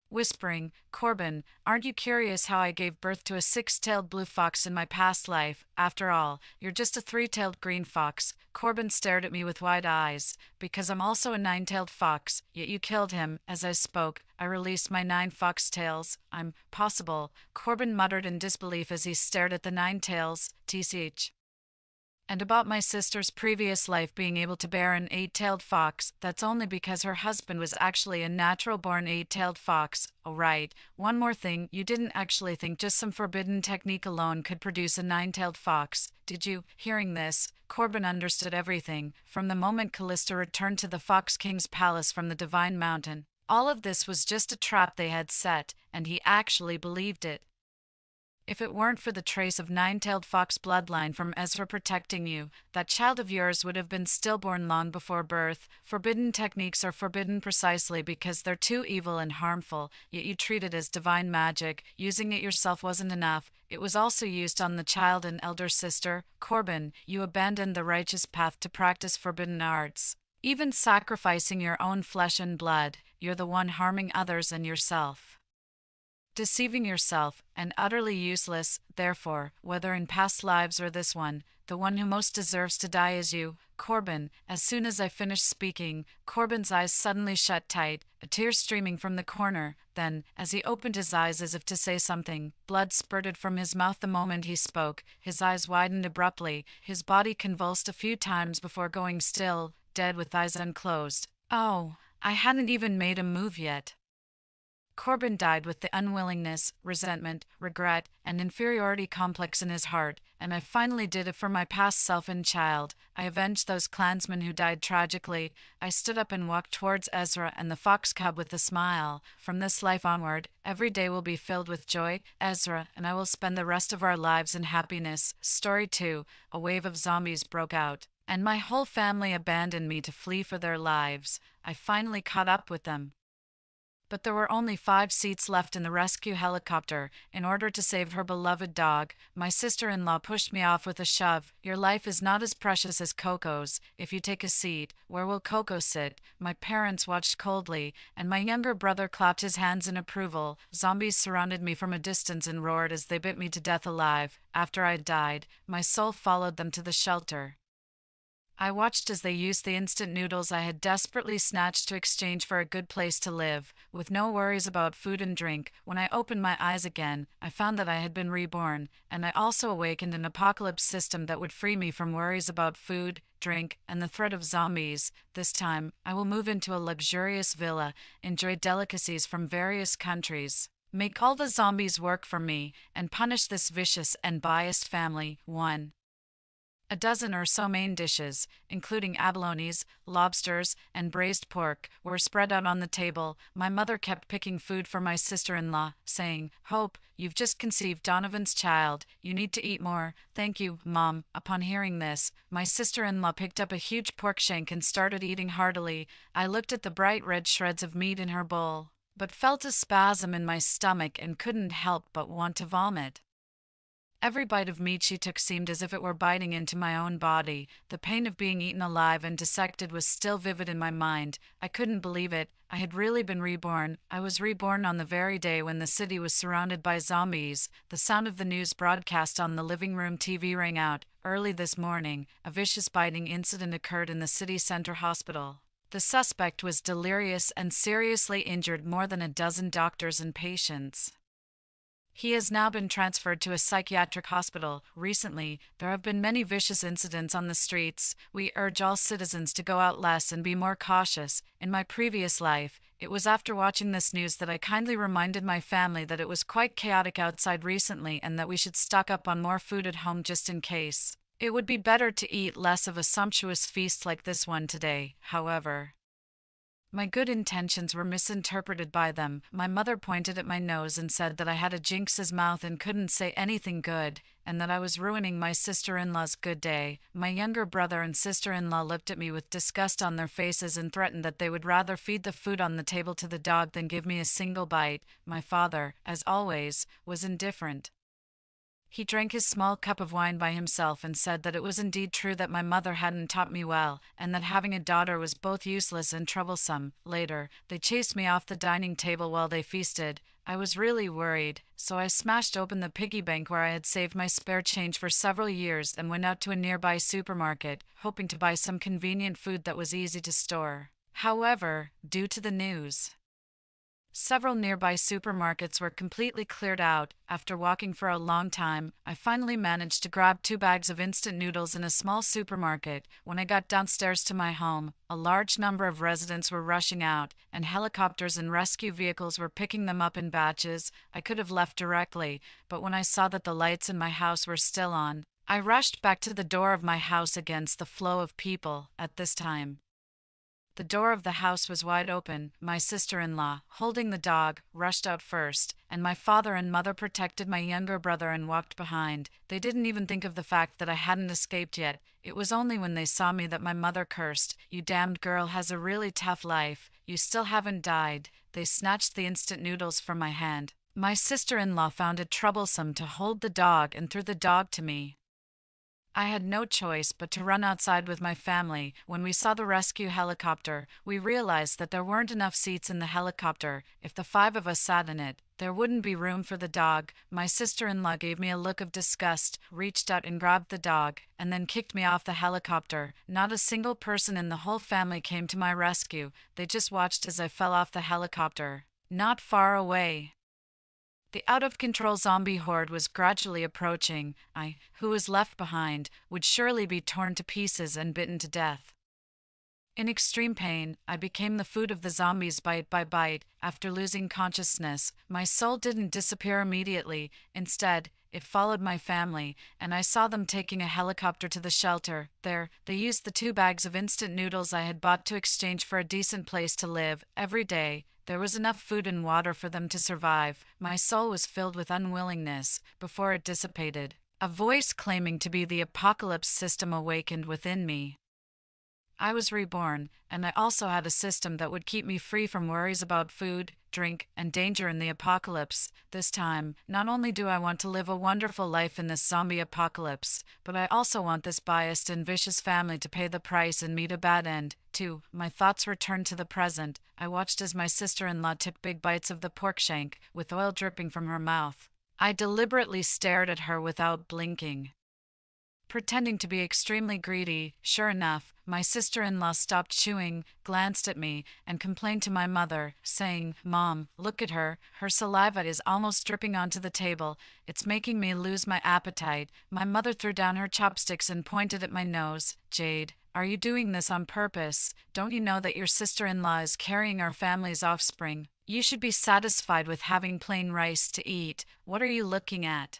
whispering, "Corbin, aren't you curious how I gave birth to a six-tailed blue fox in my past life? After all, you're just a three-tailed green fox." Corbin stared at me with wide eyes. "Because I'm also a nine-tailed fox, yet you killed him." As I spoke, I released my 9 fox tails. "I'm possible," Corbin muttered in disbelief as he stared at the 9 tails. "Tch. And about my sister's previous life being able to bear an 8-tailed fox, that's only because her husband was actually a natural-born 8-tailed fox. Oh right, one more thing, you didn't actually think just some forbidden technique alone could produce a 9-tailed fox, did you?" Hearing this, Corbin understood everything, from the moment Callista returned to the Fox King's palace from the Divine Mountain. All of this was just a trap they had set, and he actually believed it. If it weren't for the trace of 9-tailed fox bloodline from Ezra protecting you, that child of yours would have been stillborn long before birth. Forbidden techniques are forbidden precisely because they're too evil and harmful, yet you treat it as divine magic. Using it yourself wasn't enough. It was also used on the child and elder sister. Corbin, you abandoned the righteous path to practice forbidden arts, even sacrificing your own flesh and blood. You're the one harming others and yourself, deceiving yourself, and utterly useless. Therefore, whether in past lives or this one, the one who most deserves to die is you, Corbin." As soon as I finished speaking, Corbin's eyes suddenly shut tight, a tear streaming from the corner. Then, as he opened his eyes as if to say something, blood spurted from his mouth the moment he spoke. His eyes widened abruptly, his body convulsed a few times before going still, dead with eyes unclosed. Oh, I hadn't even made a move yet. Corbin died with the unwillingness, resentment, regret, and inferiority complex in his heart, and I finally did it for my past self and child. I avenged those clansmen who died tragically. I stood up and walked towards Ezra and the fox cub with a smile. From this life onward, every day will be filled with joy. Ezra and I will spend the rest of our lives in happiness. Story 2. A wave of zombies broke out, and my whole family abandoned me to flee for their lives. I finally caught up with them. But there were only 5 seats left in the rescue helicopter. In order to save her beloved dog, my sister-in-law pushed me off with a shove. "Your life is not as precious as Coco's. If you take a seat, where will Coco sit?" My parents watched coldly, and my younger brother clapped his hands in approval. Zombies surrounded me from a distance and roared as they bit me to death alive. After I died, my soul followed them to the shelter. I watched as they used the instant noodles I had desperately snatched to exchange for a good place to live, with no worries about food and drink. When I opened my eyes again, I found that I had been reborn, and I also awakened an apocalypse system that would free me from worries about food, drink, and the threat of zombies. This time, I will move into a luxurious villa, enjoy delicacies from various countries, make all the zombies work for me, and punish this vicious and biased family. 1. A dozen or so main dishes, including abalones, lobsters, and braised pork, were spread out on the table. My mother kept picking food for my sister-in-law, saying, "Hope, you've just conceived Donovan's child. You need to eat more." "Thank you, Mom." Upon hearing this, my sister-in-law picked up a huge pork shank and started eating heartily. I looked at the bright red shreds of meat in her bowl, but felt a spasm in my stomach and couldn't help but want to vomit. Every bite of meat she took seemed as if it were biting into my own body. The pain of being eaten alive and dissected was still vivid in my mind. I couldn't believe it. I had really been reborn. I was reborn on the very day when the city was surrounded by zombies. The sound of the news broadcast on the living room TV rang out. Early this morning, a vicious biting incident occurred in the city center hospital. The suspect was delirious and seriously injured more than a dozen doctors and patients. He has now been transferred to a psychiatric hospital. Recently, there have been many vicious incidents on the streets. We urge all citizens to go out less and be more cautious. In my previous life, it was after watching this news that I kindly reminded my family that it was quite chaotic outside recently and that we should stock up on more food at home just in case. It would be better to eat less of a sumptuous feast like this one today, however. My good intentions were misinterpreted by them. My mother pointed at my nose and said that I had a jinx's mouth and couldn't say anything good, and that I was ruining my sister-in-law's good day. My younger brother and sister-in-law looked at me with disgust on their faces and threatened that they would rather feed the food on the table to the dog than give me a single bite. My father, as always, was indifferent. He drank his small cup of wine by himself and said that it was indeed true that my mother hadn't taught me well, and that having a daughter was both useless and troublesome. Later, they chased me off the dining table while they feasted. I was really worried, so I smashed open the piggy bank where I had saved my spare change for several years and went out to a nearby supermarket, hoping to buy some convenient food that was easy to store. However, due to the news, several nearby supermarkets were completely cleared out. After walking for a long time, I finally managed to grab 2 bags of instant noodles in a small supermarket. When I got downstairs to my home, a large number of residents were rushing out, and helicopters and rescue vehicles were picking them up in batches. I could have left directly, but when I saw that the lights in my house were still on, I rushed back to the door of my house against the flow of people. At this time, the door of the house was wide open. My sister-in-law, holding the dog, rushed out first, and my father and mother protected my younger brother and walked behind. They didn't even think of the fact that I hadn't escaped yet. It was only when they saw me that my mother cursed. "You damned girl has a really tough life. You still haven't died." They snatched the instant noodles from my hand. My sister-in-law found it troublesome to hold the dog and threw the dog to me. I had no choice but to run outside with my family. When we saw the rescue helicopter, we realized that there weren't enough seats in the helicopter. If the 5 of us sat in it, there wouldn't be room for the dog. My sister-in-law gave me a look of disgust, reached out and grabbed the dog, and then kicked me off the helicopter. Not a single person in the whole family came to my rescue. They just watched as I fell off the helicopter. Not far away, the out-of-control zombie horde was gradually approaching. I, who was left behind, would surely be torn to pieces and bitten to death. In extreme pain, I became the food of the zombies bite by bite. After losing consciousness, my soul didn't disappear immediately. Instead, it followed my family, and I saw them taking a helicopter to the shelter. There, they used the 2 bags of instant noodles I had bought to exchange for a decent place to live. Every day, there was enough food and water for them to survive. My soul was filled with unwillingness. Before it dissipated, a voice claiming to be the apocalypse system awakened within me. I was reborn, and I also had a system that would keep me free from worries about food, drink, and danger in the apocalypse. This time, not only do I want to live a wonderful life in this zombie apocalypse, but I also want this biased and vicious family to pay the price and meet a bad end, too. My thoughts returned to the present. I watched as my sister-in-law took big bites of the pork shank, with oil dripping from her mouth. I deliberately stared at her without blinking, pretending to be extremely greedy. Sure enough, my sister-in-law stopped chewing, glanced at me, and complained to my mother, saying, "Mom, look at her. Her saliva is almost dripping onto the table. It's making me lose my appetite." My mother threw down her chopsticks and pointed at my nose. "Jade, are you doing this on purpose? Don't you know that your sister-in-law is carrying our family's offspring? You should be satisfied with having plain rice to eat. What are you looking at?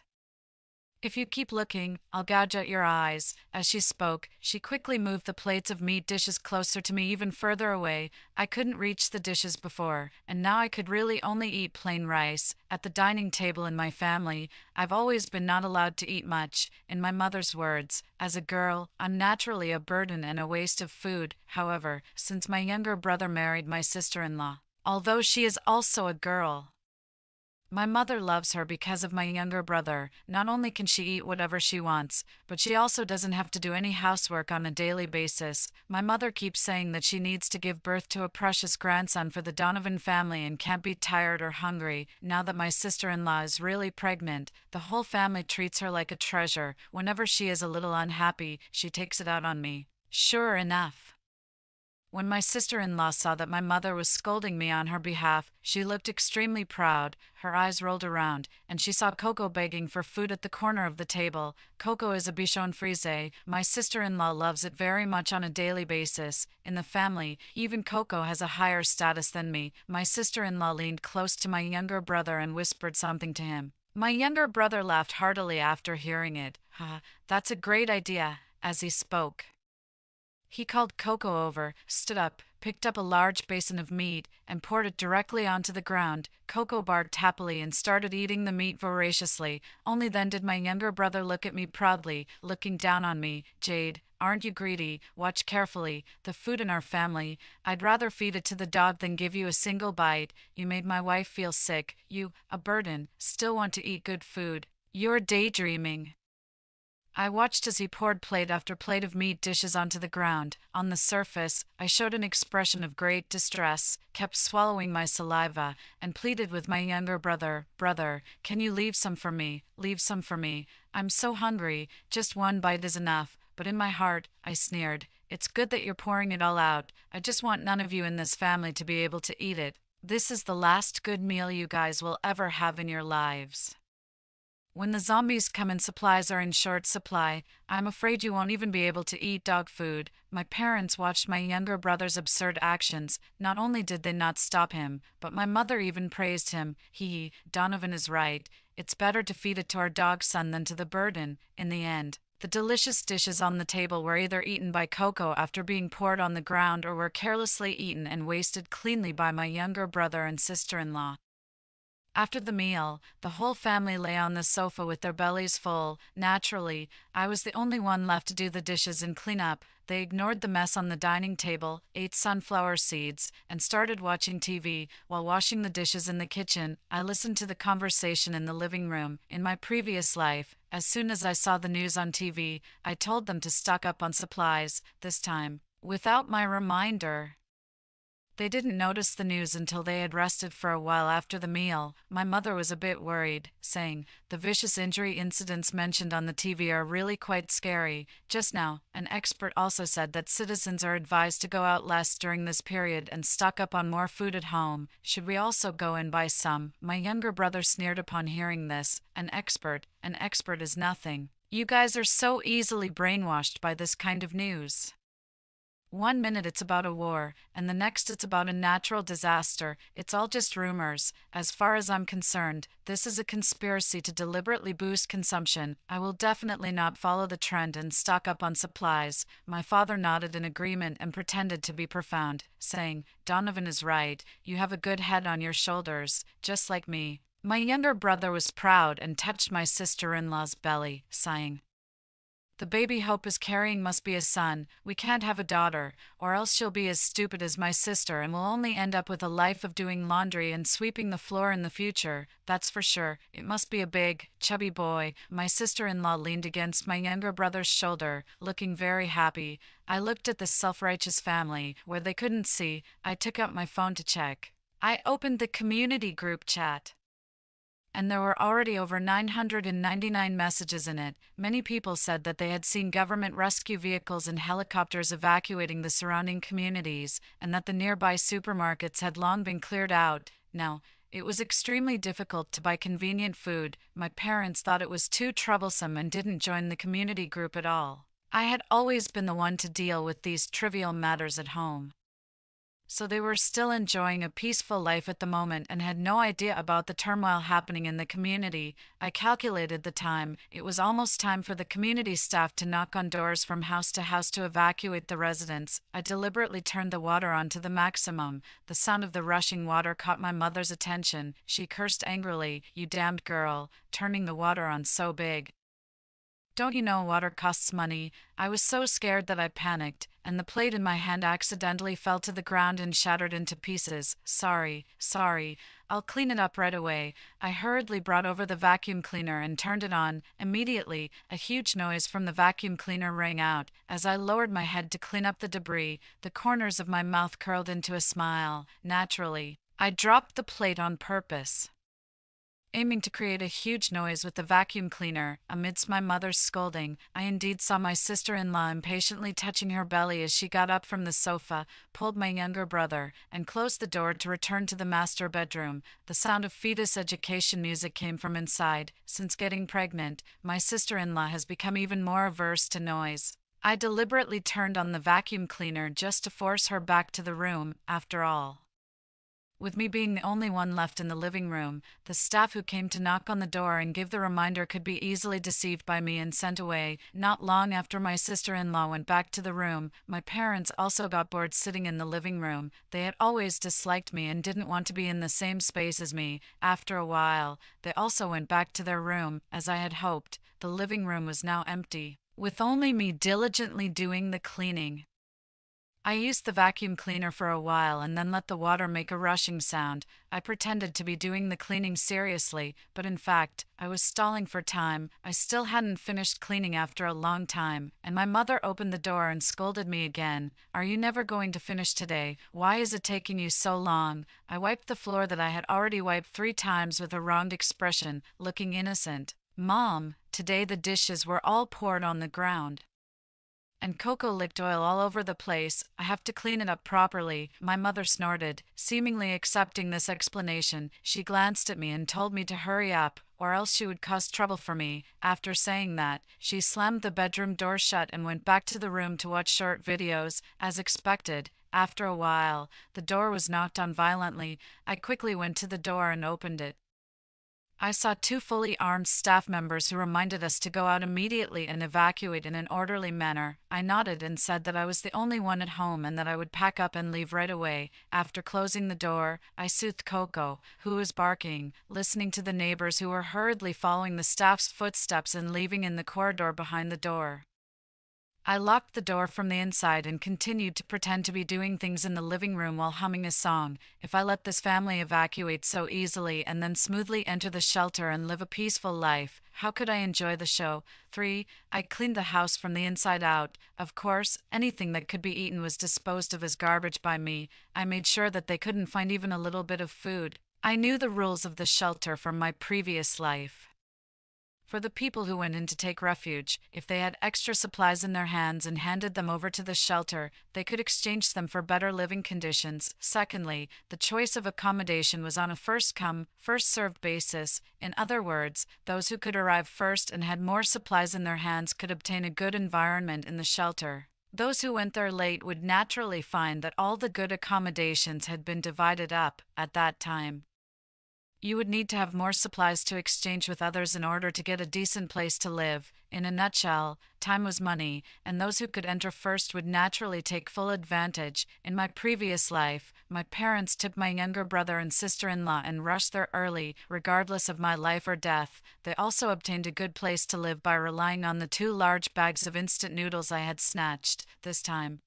If you keep looking, I'll gouge out your eyes." As she spoke, she quickly moved the plates of meat dishes closer to me, even further away. I couldn't reach the dishes before, and now I could really only eat plain rice. At the dining table in my family, I've always been not allowed to eat much. In my mother's words, as a girl, I'm naturally a burden and a waste of food. However, since my younger brother married my sister-in-law, although she is also a girl, my mother loves her because of my younger brother. Not only can she eat whatever she wants, but she also doesn't have to do any housework on a daily basis. My mother keeps saying that she needs to give birth to a precious grandson for the Donovan family and can't be tired or hungry. Now that my sister-in-law is really pregnant, the whole family treats her like a treasure. Whenever she is a little unhappy, she takes it out on me. Sure enough, when my sister-in-law saw that my mother was scolding me on her behalf, she looked extremely proud. Her eyes rolled around, and she saw Coco begging for food at the corner of the table. Coco is a bichon frise. My sister-in-law loves it very much on a daily basis. In the family, even Coco has a higher status than me. My sister-in-law leaned close to my younger brother and whispered something to him. My younger brother laughed heartily after hearing it. That's a great idea." As he spoke, he called Coco over, stood up, picked up a large basin of meat, and poured it directly onto the ground. Coco barked happily and started eating the meat voraciously. Only then did my younger brother look at me proudly, looking down on me. "Jade, aren't you greedy? Watch carefully. The food in our family, I'd rather feed it to the dog than give you a single bite. You made my wife feel sick. You, a burden, still want to eat good food. You're daydreaming." I watched as he poured plate after plate of meat dishes onto the ground. On the surface, I showed an expression of great distress, kept swallowing my saliva, and pleaded with my younger brother, "Brother, can you leave some for me? Leave some for me. I'm so hungry, just one bite is enough." But in my heart, I sneered, "It's good that you're pouring it all out. I just want none of you in this family to be able to eat it. This is the last good meal you guys will ever have in your lives. When the zombies come and supplies are in short supply, I'm afraid you won't even be able to eat dog food." My parents watched my younger brother's absurd actions. Not only did they not stop him, but my mother even praised him. Donovan is right. It's better to feed it to our dog son than to the burden. In the end, the delicious dishes on the table were either eaten by Coco after being poured on the ground or were carelessly eaten and wasted cleanly by my younger brother and sister-in-law. After the meal, the whole family lay on the sofa with their bellies full. Naturally, I was the only one left to do the dishes and clean up. They ignored the mess on the dining table, ate sunflower seeds, and started watching TV. While washing the dishes in the kitchen, I listened to the conversation in the living room. In my previous life, as soon as I saw the news on TV, I told them to stock up on supplies. This time, without my reminder, they didn't notice the news until they had rested for a while after the meal. My mother was a bit worried, saying, "The vicious injury incidents mentioned on the TV are really quite scary." Just now, an expert also said that citizens are advised to go out less during this period and stock up on more food at home. Should we also go and buy some? My younger brother sneered upon hearing this. An expert is nothing. You guys are so easily brainwashed by this kind of news. One minute it's about a war, and the next it's about a natural disaster. It's all just rumors. As far as I'm concerned, this is a conspiracy to deliberately boost consumption. I will definitely not follow the trend and stock up on supplies." My father nodded in agreement and pretended to be profound, saying, "Donovan is right. You have a good head on your shoulders, just like me." My younger brother was proud and touched my sister-in-law's belly, sighing, The baby Hope is carrying must be a son. We can't have a daughter, or else she'll be as stupid as my sister and will only end up with a life of doing laundry and sweeping the floor in the future. That's for sure. It must be a big, chubby boy. My sister-in-law leaned against my younger brother's shoulder, looking very happy. I looked at this self-righteous family, where they couldn't see. I took out my phone to check. I opened the community group chat, and there were already over 999 messages in it. Many people said that they had seen government rescue vehicles and helicopters evacuating the surrounding communities, and that the nearby supermarkets had long been cleared out. Now, it was extremely difficult to buy convenient food. My parents thought it was too troublesome and didn't join the community group at all. I had always been the one to deal with these trivial matters at home. So they were still enjoying a peaceful life at the moment and had no idea about the turmoil happening in the community. I calculated the time. It was almost time for the community staff to knock on doors from house to evacuate the residents. I deliberately turned the water on to the maximum. The sound of the rushing water caught my mother's attention. She cursed angrily, "You damned girl, turning the water on so big. Don't you know water costs money?" I was so scared that I panicked, and the plate in my hand accidentally fell to the ground and shattered into pieces. Sorry. I'll clean it up right away." I hurriedly brought over the vacuum cleaner and turned it on. Immediately, a huge noise from the vacuum cleaner rang out. As I lowered my head to clean up the debris, the corners of my mouth curled into a smile. Naturally, I dropped the plate on purpose, aiming to create a huge noise with the vacuum cleaner. Amidst my mother's scolding, I indeed saw my sister-in-law impatiently touching her belly as she got up from the sofa, pulled my younger brother, and closed the door to return to the master bedroom. The sound of fetus education music came from inside. Since getting pregnant, my sister-in-law has become even more averse to noise. I deliberately turned on the vacuum cleaner just to force her back to the room. After all, with me being the only one left in the living room, the staff who came to knock on the door and give the reminder could be easily deceived by me and sent away. Not long after my sister-in-law went back to the room, my parents also got bored sitting in the living room. They had always disliked me and didn't want to be in the same space as me. After a while, they also went back to their room. As I had hoped, the living room was now empty, with only me diligently doing the cleaning. I used the vacuum cleaner for a while and then let the water make a rushing sound. I pretended to be doing the cleaning seriously, but in fact, I was stalling for time. I still hadn't finished cleaning after a long time, and my mother opened the door and scolded me again. "Are you never going to finish today? Why is it taking you so long?" I wiped the floor that I had already wiped 3 times with a wronged expression, looking innocent. "Mom, today the dishes were all poured on the ground, and Coco licked oil all over the place. I have to clean it up properly." My mother snorted, seemingly accepting this explanation. She glanced at me and told me to hurry up, or else she would cause trouble for me. After saying that, she slammed the bedroom door shut and went back to the room to watch short videos. As expected, after a while, the door was knocked on violently. I quickly went to the door and opened it. I saw 2 fully armed staff members who reminded us to go out immediately and evacuate in an orderly manner. I nodded and said that I was the only one at home and that I would pack up and leave right away. After closing the door, I soothed Coco, who was barking, listening to the neighbors who were hurriedly following the staff's footsteps and leaving in the corridor behind the door. I locked the door from the inside and continued to pretend to be doing things in the living room while humming a song. If I let this family evacuate so easily and then smoothly enter the shelter and live a peaceful life, how could I enjoy the show? 3. I cleaned the house from the inside out. Of course, anything that could be eaten was disposed of as garbage by me. I made sure that they couldn't find even a little bit of food. I knew the rules of the shelter from my previous life. For the people who went in to take refuge, if they had extra supplies in their hands and handed them over to the shelter, they could exchange them for better living conditions. Secondly, the choice of accommodation was on a first-come, first-served basis. In other words, those who could arrive first and had more supplies in their hands could obtain a good environment in the shelter. Those who went there late would naturally find that all the good accommodations had been divided up at that time. You would need to have more supplies to exchange with others in order to get a decent place to live. In a nutshell, time was money, and those who could enter first would naturally take full advantage. In my previous life, my parents took my younger brother and sister-in-law and rushed there early, regardless of my life or death. They also obtained a good place to live by relying on the 2 large bags of instant noodles I had snatched, this time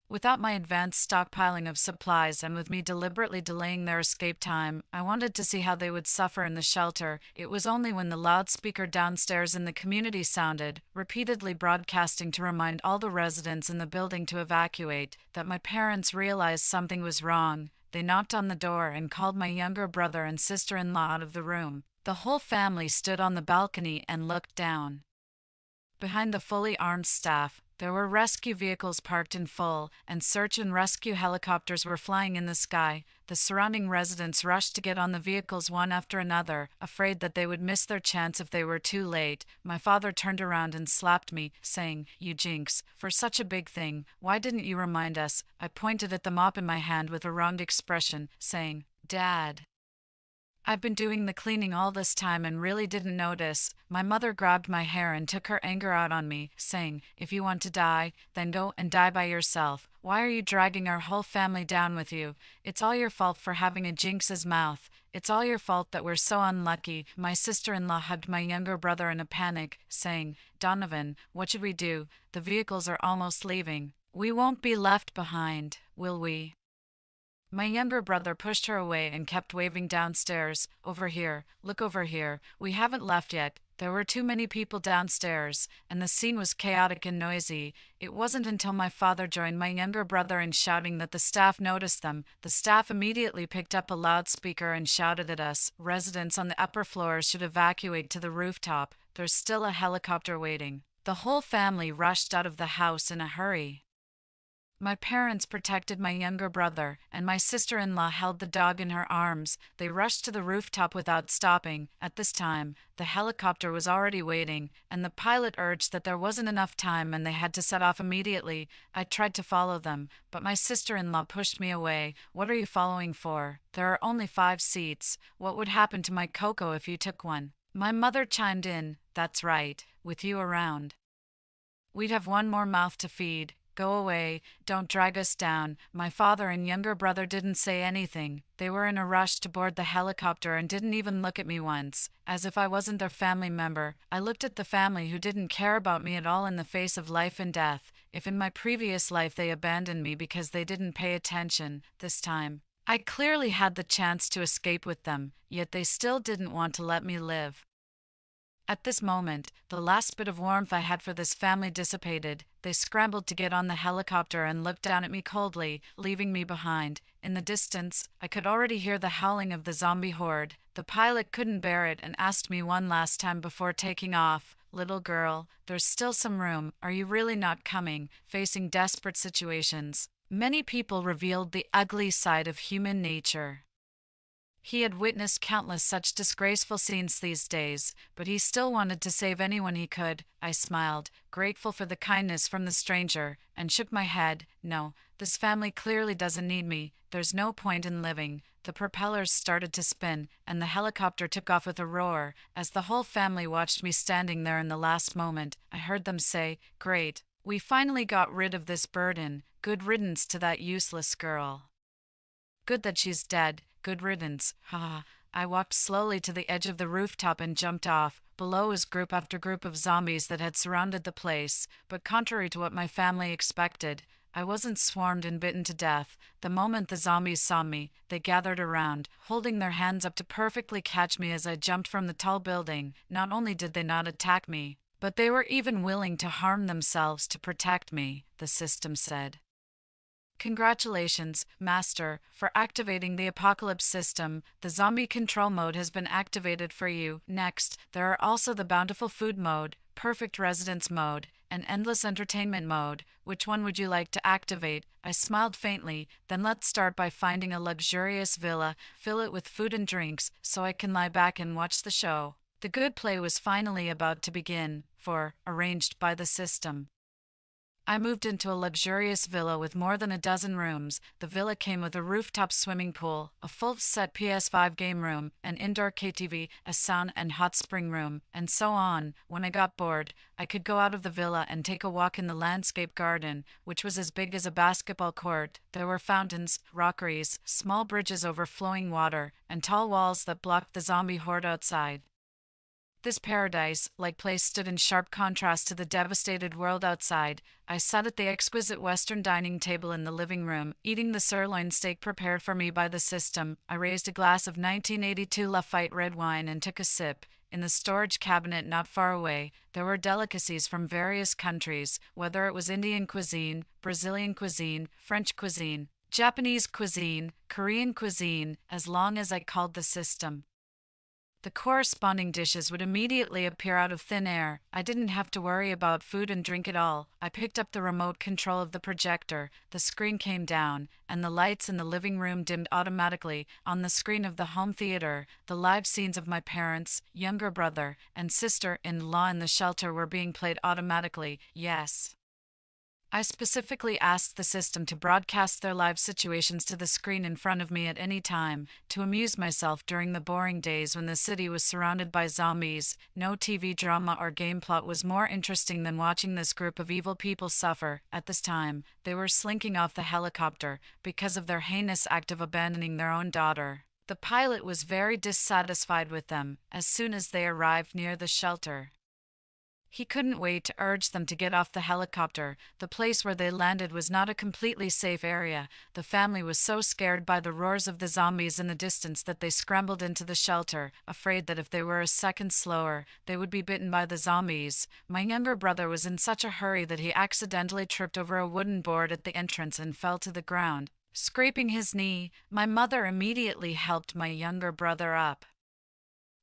without my advanced stockpiling of supplies and with me deliberately delaying their escape time. I wanted to see how they would suffer in the shelter. It was only when the loudspeaker downstairs in the community sounded, repeatedly broadcasting to remind all the residents in the building to evacuate, that my parents realized something was wrong. They knocked on the door and called my younger brother and sister-in-law out of the room. The whole family stood on the balcony and looked down. Behind the fully armed staff, there were rescue vehicles parked in full, and search and rescue helicopters were flying in the sky. The surrounding residents rushed to get on the vehicles one after another, afraid that they would miss their chance if they were too late. My father turned around and slapped me, saying, "You jinx, for such a big thing, why didn't you remind us?" I pointed at the mop in my hand with a wronged expression, saying, "Dad, I've been doing the cleaning all this time and really didn't notice." My mother grabbed my hair and took her anger out on me, saying, "If you want to die, then go and die by yourself. Why are you dragging our whole family down with you? It's all your fault for having a jinx's mouth. It's all your fault that we're so unlucky." My sister-in-law hugged my younger brother in a panic, saying, "Donovan, what should we do? The vehicles are almost leaving. We won't be left behind, will we?" My younger brother pushed her away and kept waving downstairs. "Over here, look over here. We haven't left yet." There were too many people downstairs, and the scene was chaotic and noisy. It wasn't until my father joined my younger brother in shouting that the staff noticed them. The staff immediately picked up a loudspeaker and shouted at us, "Residents on the upper floors should evacuate to the rooftop. There's still a helicopter waiting." The whole family rushed out of the house in a hurry. My parents protected my younger brother, and my sister-in-law held the dog in her arms. They rushed to the rooftop without stopping. At this time, the helicopter was already waiting, and the pilot urged that there wasn't enough time and they had to set off immediately. I tried to follow them, but my sister-in-law pushed me away. "What are you following for? There are only 5 seats. What would happen to my Coco if you took one?" My mother chimed in, "That's right, with you around. We'd have one more mouth to feed. Go away, don't drag us down." My father and younger brother didn't say anything. They were in a rush to board the helicopter and didn't even look at me once, as if I wasn't their family member. I looked at the family who didn't care about me at all in the face of life and death. If in my previous life they abandoned me because they didn't pay attention, this time I clearly had the chance to escape with them, yet they still didn't want to let me live. At this moment, the last bit of warmth I had for this family dissipated. They scrambled to get on the helicopter and looked down at me coldly, leaving me behind. In the distance, I could already hear the howling of the zombie horde. The pilot couldn't bear it and asked me one last time before taking off, "Little girl, there's still some room. Are you really not coming?" Facing desperate situations, many people revealed the ugly side of human nature. He had witnessed countless such disgraceful scenes these days, but he still wanted to save anyone he could. I smiled, grateful for the kindness from the stranger, and shook my head. "No, this family clearly doesn't need me. There's no point in living." The propellers started to spin, and the helicopter took off with a roar. As the whole family watched me standing there in the last moment, I heard them say, "Great, we finally got rid of this burden. Good riddance to that useless girl. Good that she's dead. Good riddance." Ha! I walked slowly to the edge of the rooftop and jumped off. Below was group after group of zombies that had surrounded the place, but contrary to what my family expected, I wasn't swarmed and bitten to death. The moment the zombies saw me, they gathered around, holding their hands up to perfectly catch me as I jumped from the tall building. Not only did they not attack me, but they were even willing to harm themselves to protect me, the system said. "Congratulations, Master, for activating the Apocalypse system. The zombie control mode has been activated for you. Next, there are also the Bountiful Food mode, Perfect Residence mode, and Endless Entertainment mode. Which one would you like to activate?" I smiled faintly. "Then let's start by finding a luxurious villa, fill it with food and drinks, so I can lie back and watch the show." The good play was finally about to begin, arranged by the system, I moved into a luxurious villa with more than a dozen rooms. The villa came with a rooftop swimming pool, a full-set PS5 game room, an indoor KTV, a sauna and hot spring room, and so on. When I got bored, I could go out of the villa and take a walk in the landscape garden, which was as big as a basketball court. There were fountains, rockeries, small bridges over flowing water, and tall walls that blocked the zombie horde outside. This paradise-like place stood in sharp contrast to the devastated world outside. I sat at the exquisite Western dining table in the living room, eating the sirloin steak prepared for me by the system. I raised a glass of 1982 Lafite red wine and took a sip. In the storage cabinet not far away, there were delicacies from various countries, whether it was Indian cuisine, Brazilian cuisine, French cuisine, Japanese cuisine, Korean cuisine, as long as I called the system. The corresponding dishes would immediately appear out of thin air. I didn't have to worry about food and drink at all. I picked up the remote control of the projector, the screen came down, and the lights in the living room dimmed automatically. On the screen of the home theater, the live scenes of my parents, younger brother, and sister-in-law in the shelter were being played automatically. Yes. I specifically asked the system to broadcast their live situations to the screen in front of me at any time, to amuse myself during the boring days when the city was surrounded by zombies. No TV drama or game plot was more interesting than watching this group of evil people suffer. At this time, they were slinking off the helicopter because of their heinous act of abandoning their own daughter. The pilot was very dissatisfied with them as soon as they arrived near the shelter. He couldn't wait to urge them to get off the helicopter. The place where they landed was not a completely safe area. The family was so scared by the roars of the zombies in the distance that they scrambled into the shelter, afraid that if they were a second slower, they would be bitten by the zombies. My younger brother was in such a hurry that he accidentally tripped over a wooden board at the entrance and fell to the ground. Scraping his knee, my mother immediately helped my younger brother up.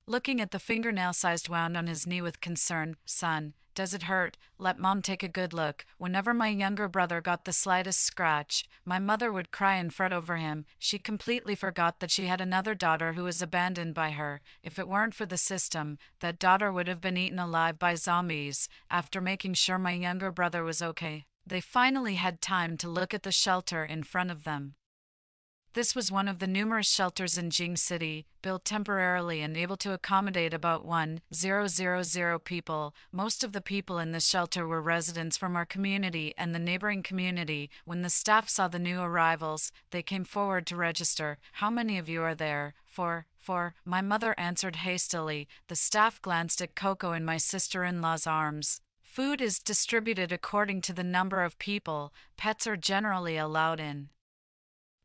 Looking at the fingernail-sized wound on his knee with concern, "Son, does it hurt? Let Mom take a good look." Whenever my younger brother got the slightest scratch, my mother would cry and fret over him. She completely forgot that she had another daughter who was abandoned by her. If it weren't for the system, that daughter would have been eaten alive by zombies. After making sure my younger brother was okay, they finally had time to look at the shelter in front of them. This was one of the numerous shelters in Jing City, built temporarily and able to accommodate about 1,000 people. Most of the people in this shelter were residents from our community and the neighboring community. When the staff saw the new arrivals, they came forward to register. "How many of you are there?" Four, my mother answered hastily. The staff glanced at Coco in my sister-in-law's arms. Food is distributed according to the number of people. Pets are generally allowed in,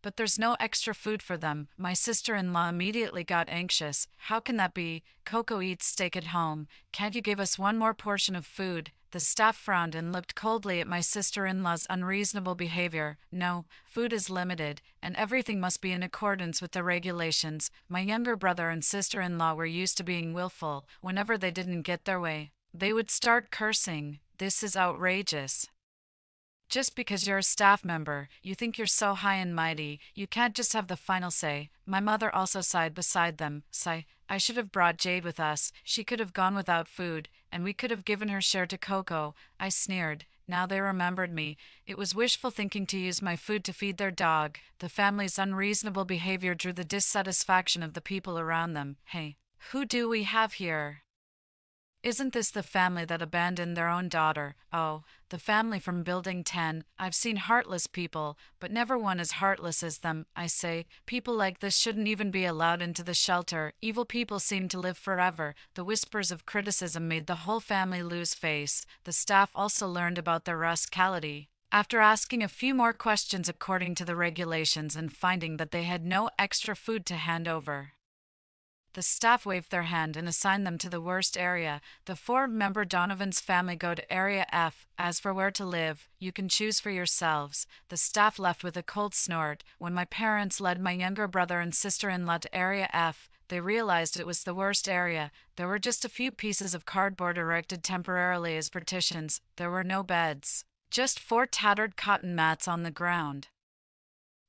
but there's no extra food for them. My sister-in-law immediately got anxious. "How can that be? Coco eats steak at home. Can't you give us one more portion of food?" The staff frowned and looked coldly at my sister-in-law's unreasonable behavior. "No, food is limited, and everything must be in accordance with the regulations." My younger brother and sister-in-law were used to being willful. Whenever they didn't get their way, they would start cursing. "This is outrageous. Just because you're a staff member, you think you're so high and mighty, you can't just have the final say." My mother also sighed beside them. "Sigh, I should have brought Jade with us. She could have gone without food, and we could have given her share to Coco." I sneered. Now they remembered me. It was wishful thinking to use my food to feed their dog. The family's unreasonable behavior drew the dissatisfaction of the people around them. "Hey, who do we have here? Isn't this the family that abandoned their own daughter?" "Oh, the family from Building 10. I've seen heartless people, but never one as heartless as them." I say, "People like this shouldn't even be allowed into the shelter. Evil people seem to live forever." The whispers of criticism made the whole family lose face. The staff also learned about their rascality. After asking a few more questions according to the regulations and finding that they had no extra food to hand over, the staff waved their hand and assigned them to the worst area. The 4-member Donovan's family go to Area F. As for where to live, you can choose for yourselves. The staff left with a cold snort. When my parents led my younger brother and sister-in-law to Area F, they realized it was the worst area. There were just a few pieces of cardboard erected temporarily as partitions. There were no beds, just 4 tattered cotton mats on the ground.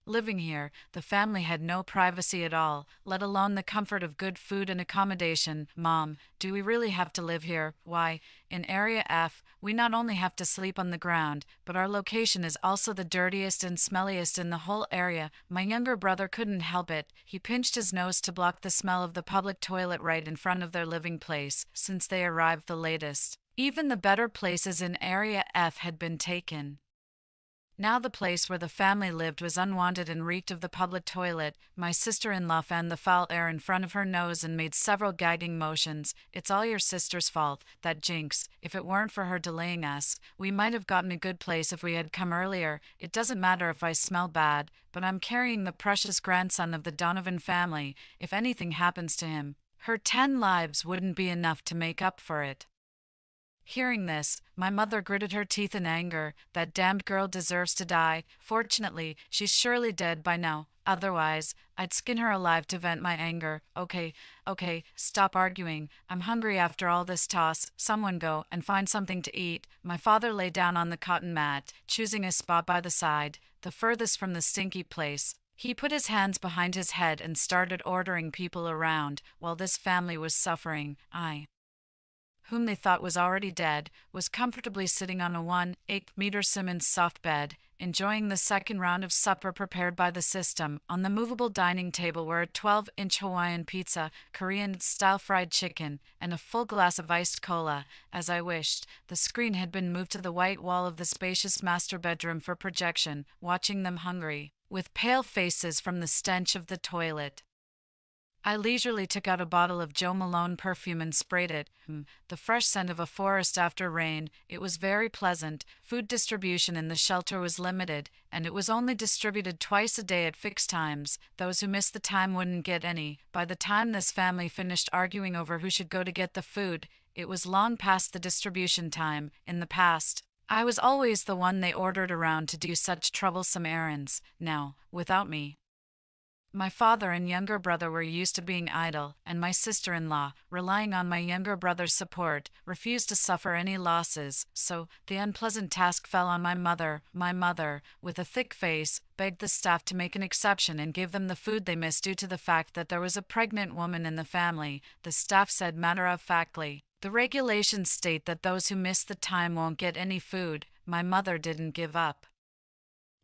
Living here, the family had no privacy at all, let alone the comfort of good food and accommodation. Mom, do we really have to live here? Why, in Area F, we not only have to sleep on the ground, but our location is also the dirtiest and smelliest in the whole area. My younger brother couldn't help it. He pinched his nose to block the smell of the public toilet right in front of their living place, since they arrived the latest. Even the better places in Area F had been taken. Now the place where the family lived was unwanted and reeked of the public toilet. My sister-in-law fanned the foul air in front of her nose and made several gagging motions. It's all your sister's fault, that jinx. If it weren't for her delaying us, we might have gotten a good place if we had come earlier. It doesn't matter if I smell bad, but I'm carrying the precious grandson of the Donovan family. If anything happens to him, her 10 lives wouldn't be enough to make up for it. Hearing this, my mother gritted her teeth in anger. That damned girl deserves to die. Fortunately, she's surely dead by now. Otherwise, I'd skin her alive to vent my anger. Okay, stop arguing. I'm hungry after all this toss. Someone go and find something to eat. My father lay down on the cotton mat, choosing a spot by the side, the furthest from the stinky place. He put his hands behind his head and started ordering people around, while this family was suffering. I, whom they thought was already dead, was comfortably sitting on a 1/8-meter Simmons soft bed, enjoying the second round of supper prepared by the system. On the movable dining table were a 12-inch Hawaiian pizza, Korean-style fried chicken, and a full glass of iced cola. As I wished, the screen had been moved to the white wall of the spacious master bedroom for projection, watching them hungry, with pale faces from the stench of the toilet. I leisurely took out a bottle of Jo Malone perfume and sprayed it. The fresh scent of a forest after rain. It was very pleasant. Food distribution in the shelter was limited, and it was only distributed twice a day at fixed times. Those who missed the time wouldn't get any. By the time this family finished arguing over who should go to get the food, it was long past the distribution time. In the past, I was always the one they ordered around to do such troublesome errands. Now, without me, my father and younger brother were used to being idle, and my sister-in-law, relying on my younger brother's support, refused to suffer any losses, so the unpleasant task fell on my mother. My mother, with a thick face, begged the staff to make an exception and give them the food they missed due to the fact that there was a pregnant woman in the family. The staff said matter-of-factly, "The regulations state that those who miss the time won't get any food." My mother didn't give up.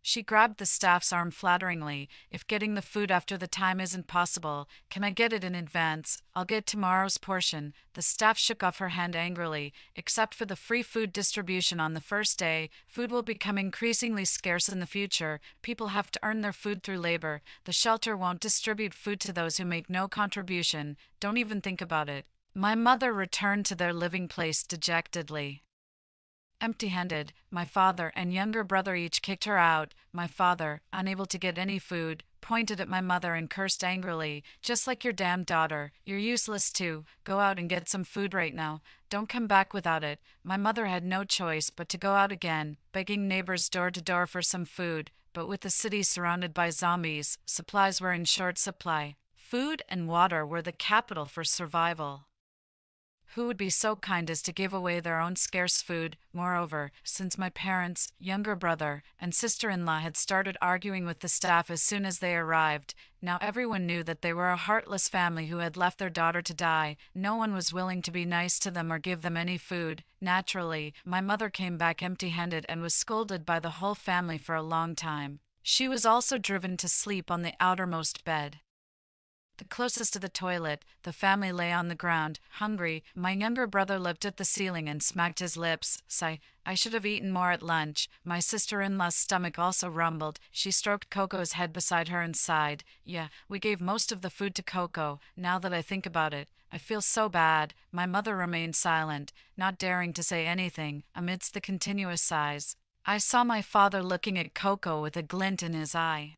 She grabbed the staff's arm flatteringly. "If getting the food after the time isn't possible, can I get it in advance? I'll get tomorrow's portion." The staff shook off her hand angrily. "Except for the free food distribution on the first day, food will become increasingly scarce in the future. People have to earn their food through labor. The shelter won't distribute food to those who make no contribution. Don't even think about it." My mother returned to their living place dejectedly. Empty-handed, my father and younger brother each kicked her out. My father, unable to get any food, pointed at my mother and cursed angrily. "Just like your damned daughter. You're useless too. Go out and get some food right now. Don't come back without it." My mother had no choice but to go out again, begging neighbors door to door for some food. But with the city surrounded by zombies, supplies were in short supply. Food and water were the capital for survival. Who would be so kind as to give away their own scarce food? Moreover, since my parents, younger brother, and sister-in-law had started arguing with the staff as soon as they arrived, now everyone knew that they were a heartless family who had left their daughter to die. No one was willing to be nice to them or give them any food. Naturally, my mother came back empty-handed and was scolded by the whole family for a long time. She was also driven to sleep on the outermost bed, the closest to the toilet. The family lay on the ground, hungry. My younger brother looked at the ceiling and smacked his lips. Sigh, "I should have eaten more at lunch." My sister-in-law's stomach also rumbled. She stroked Coco's head beside her and sighed. "Yeah, we gave most of the food to Coco. Now that I think about it, I feel so bad." My mother remained silent, not daring to say anything, amidst the continuous sighs. I saw my father looking at Coco with a glint in his eye.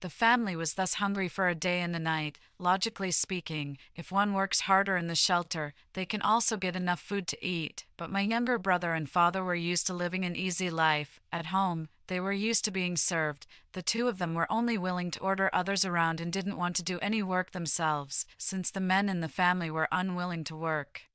The family was thus hungry for a day and a night. Logically speaking, if one works harder in the shelter, they can also get enough food to eat. But my younger brother and father were used to living an easy life. At home, they were used to being served. The two of them were only willing to order others around and didn't want to do any work themselves, since the men in the family were unwilling to work.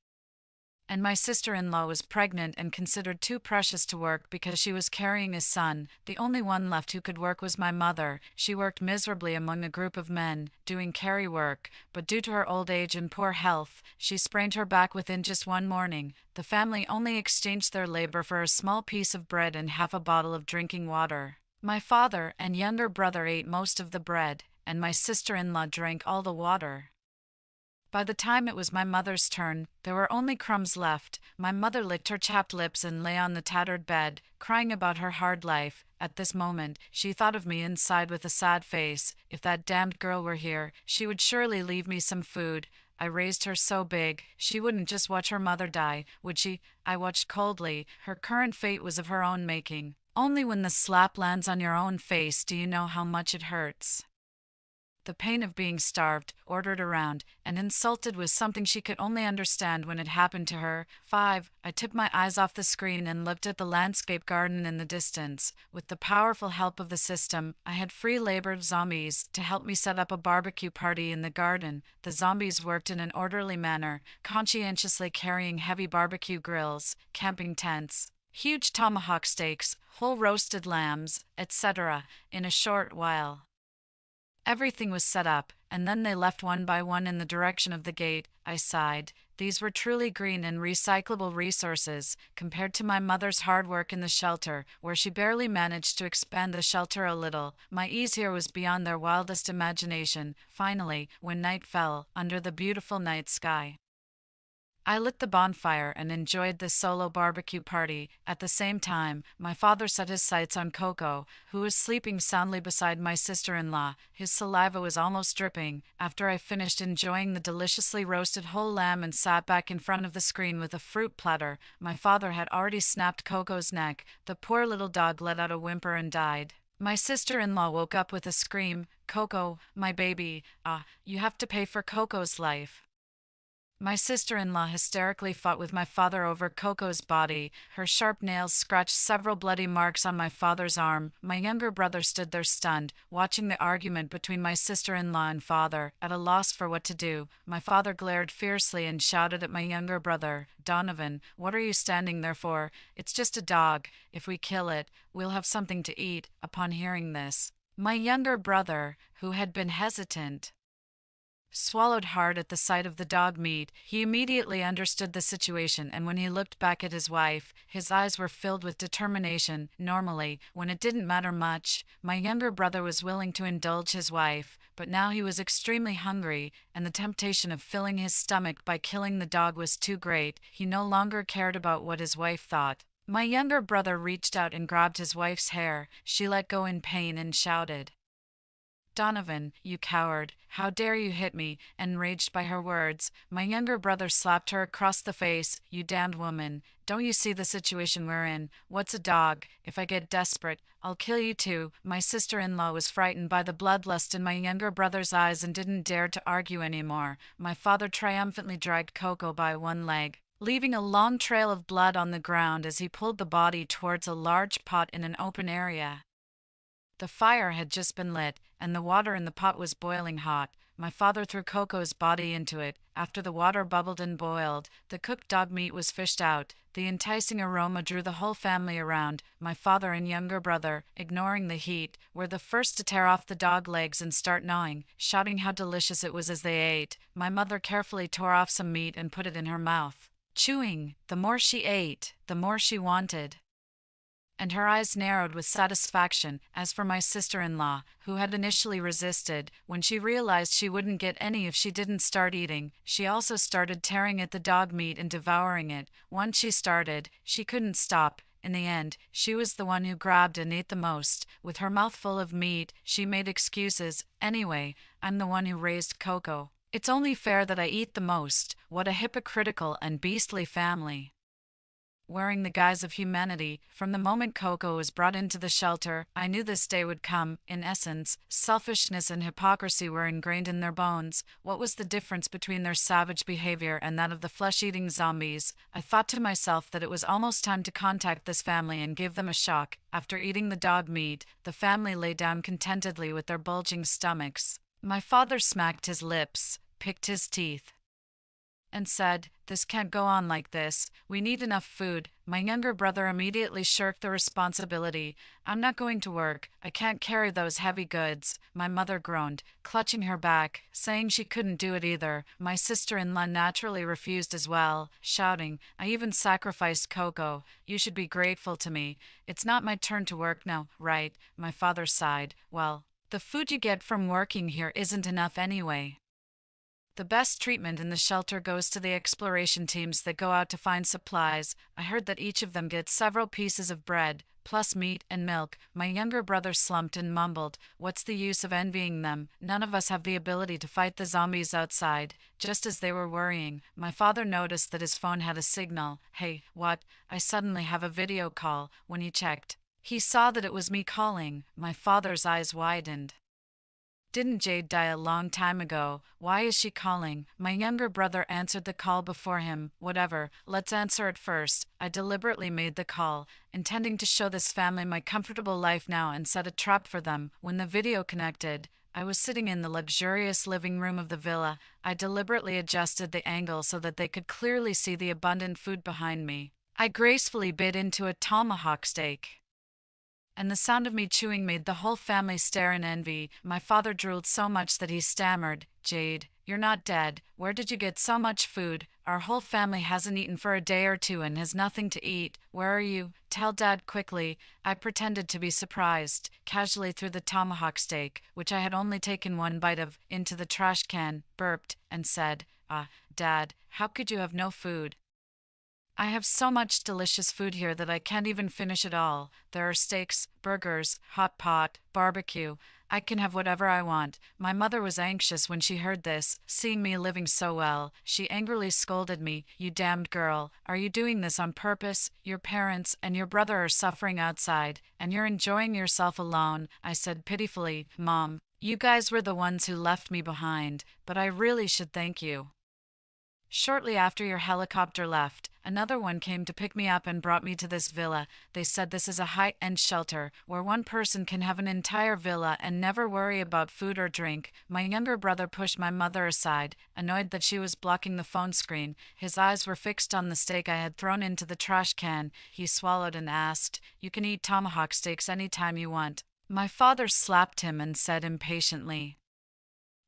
and my sister-in-law was pregnant and considered too precious to work because she was carrying a son. The only one left who could work was my mother. She worked miserably among a group of men, doing carry work, but due to her old age and poor health, she sprained her back within just one morning. The family only exchanged their labor for a small piece of bread and half a bottle of drinking water. My father and younger brother ate most of the bread, and my sister-in-law drank all the water. By the time it was my mother's turn, there were only crumbs left. My mother licked her chapped lips and lay on the tattered bed, crying about her hard life. At this moment, she thought of me and sighed with a sad face. If that damned girl were here, she would surely leave me some food. I raised her so big, she wouldn't just watch her mother die, would she? I watched coldly. Her current fate was of her own making. Only when the slap lands on your own face do you know how much it hurts. The pain of being starved, ordered around, and insulted was something she could only understand when it happened to her. 5. I tipped my eyes off the screen and looked at the landscape garden in the distance. With the powerful help of the system, I had free labor zombies to help me set up a barbecue party in the garden. The zombies worked in an orderly manner, conscientiously carrying heavy barbecue grills, camping tents, huge tomahawk steaks, whole roasted lambs, etc. in a short while. Everything was set up, and then they left one by one in the direction of the gate. I sighed. These were truly green and recyclable resources, compared to my mother's hard work in the shelter, where she barely managed to expand the shelter a little. My ease here was beyond their wildest imagination. Finally, when night fell, under the beautiful night sky, I lit the bonfire and enjoyed this solo barbecue party. At the same time, my father set his sights on Coco, who was sleeping soundly beside my sister-in-law. His saliva was almost dripping. After I finished enjoying the deliciously roasted whole lamb and sat back in front of the screen with a fruit platter, my father had already snapped Coco's neck. The poor little dog let out a whimper and died. My sister-in-law woke up with a scream. "Coco, my baby, you have to pay for Coco's life." My sister-in-law hysterically fought with my father over Coco's body. Her sharp nails scratched several bloody marks on my father's arm. My younger brother stood there stunned, watching the argument between my sister-in-law and father, at a loss for what to do. My father glared fiercely and shouted at my younger brother, "Donovan, what are you standing there for? It's just a dog. If we kill it, we'll have something to eat." Upon hearing this, my younger brother, who had been hesitant, swallowed hard at the sight of the dog meat. He immediately understood the situation, and when he looked back at his wife, his eyes were filled with determination. Normally, when it didn't matter much, my younger brother was willing to indulge his wife, but now he was extremely hungry, and the temptation of filling his stomach by killing the dog was too great. He no longer cared about what his wife thought. My younger brother reached out and grabbed his wife's hair. She let go in pain and shouted, "Donovan, you coward, how dare you hit me?" Enraged by her words, my younger brother slapped her across the face. "You damned woman, don't you see the situation we're in? What's a dog? If I get desperate, I'll kill you too." My sister-in-law was frightened by the bloodlust in my younger brother's eyes and didn't dare to argue anymore. My father triumphantly dragged Coco by one leg, leaving a long trail of blood on the ground as he pulled the body towards a large pot in an open area. The fire had just been lit, and the water in the pot was boiling hot. My father threw Coco's body into it. After the water bubbled and boiled, the cooked dog meat was fished out. The enticing aroma drew the whole family around. My father and younger brother, ignoring the heat, were the first to tear off the dog legs and start gnawing, shouting how delicious it was as they ate. My mother carefully tore off some meat and put it in her mouth, chewing. The more she ate, the more she wanted, and her eyes narrowed with satisfaction. As for my sister-in-law, who had initially resisted, when she realized she wouldn't get any if she didn't start eating, she also started tearing at the dog meat and devouring it. Once she started, she couldn't stop. In the end, she was the one who grabbed and ate the most. With her mouth full of meat, she made excuses. "Anyway, I'm the one who raised Coco. It's only fair that I eat the most." What a hypocritical and beastly family. Wearing the guise of humanity, from the moment Coco was brought into the shelter, I knew this day would come. In essence, selfishness and hypocrisy were ingrained in their bones. What was the difference between their savage behavior and that of the flesh-eating zombies? I thought to myself that it was almost time to contact this family and give them a shock. After eating the dog meat, the family lay down contentedly with their bulging stomachs. My father smacked his lips, picked his teeth, and said, "This can't go on like this. We need enough food." My younger brother immediately shirked the responsibility. "I'm not going to work. I can't carry those heavy goods." My mother groaned, clutching her back, saying she couldn't do it either. My sister-in-law naturally refused as well, shouting, "I even sacrificed Coco. You should be grateful to me. It's not my turn to work now, right?" My father sighed. "Well, the food you get from working here isn't enough anyway." The best treatment in the shelter goes to the exploration teams that go out to find supplies. I heard that each of them gets several pieces of bread, plus meat and milk. My younger brother slumped and mumbled, "What's the use of envying them? None of us have the ability to fight the zombies outside." Just as they were worrying, my father noticed that his phone had a signal. "Hey, what?" I suddenly have a video call. When he checked, he saw that it was me calling. My father's eyes widened. "Didn't Jade die a long time ago? Why is she calling?" My younger brother answered the call before him. "Whatever, let's answer it first." I deliberately made the call, intending to show this family my comfortable life now and set a trap for them. When the video connected, I was sitting in the luxurious living room of the villa. I deliberately adjusted the angle so that they could clearly see the abundant food behind me. I gracefully bit into a tomahawk steak, and the sound of me chewing made the whole family stare in envy. My father drooled so much that he stammered, "Jade, you're not dead. Where did you get so much food? Our whole family hasn't eaten for a day or two and has nothing to eat. Where are you? Tell Dad quickly." I pretended to be surprised, casually threw the tomahawk steak, which I had only taken one bite of, into the trash can, burped, and said, Dad, how could you have no food? I have so much delicious food here that I can't even finish it all. There are steaks, burgers, hot pot, barbecue. I can have whatever I want." My mother was anxious when she heard this, seeing me living so well. She angrily scolded me, "You damned girl. Are you doing this on purpose? Your parents and your brother are suffering outside, and you're enjoying yourself alone." I said pitifully, "Mom, you guys were the ones who left me behind, but I really should thank you. Shortly after your helicopter left, another one came to pick me up and brought me to this villa. They said this is a high-end shelter where one person can have an entire villa and never worry about food or drink." My younger brother pushed my mother aside, annoyed that she was blocking the phone screen. His eyes were fixed on the steak I had thrown into the trash can. He swallowed and asked, "You can eat tomahawk steaks anytime you want." My father slapped him and said impatiently,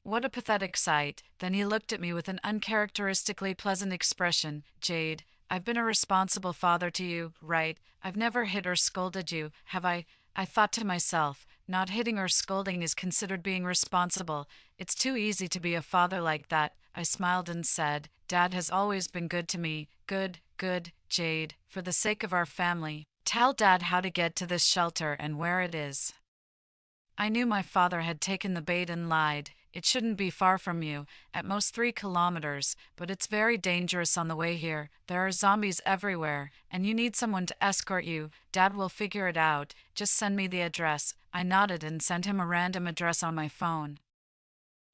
"What a pathetic sight." Then he looked at me with an uncharacteristically pleasant expression. "Jade, I've been a responsible father to you, right? I've never hit or scolded you, have I?" I thought to myself, not hitting or scolding is considered being responsible. It's too easy to be a father like that. I smiled and said, "Dad has always been good to me." Good, Jade. For the sake of our family, tell Dad how to get to this shelter and where it is." I knew my father had taken the bait and lied. "It shouldn't be far from you, at most 3 kilometers, but it's very dangerous on the way here. There are zombies everywhere, and you need someone to escort you. Dad will figure it out. Just send me the address." I nodded and sent him a random address on my phone.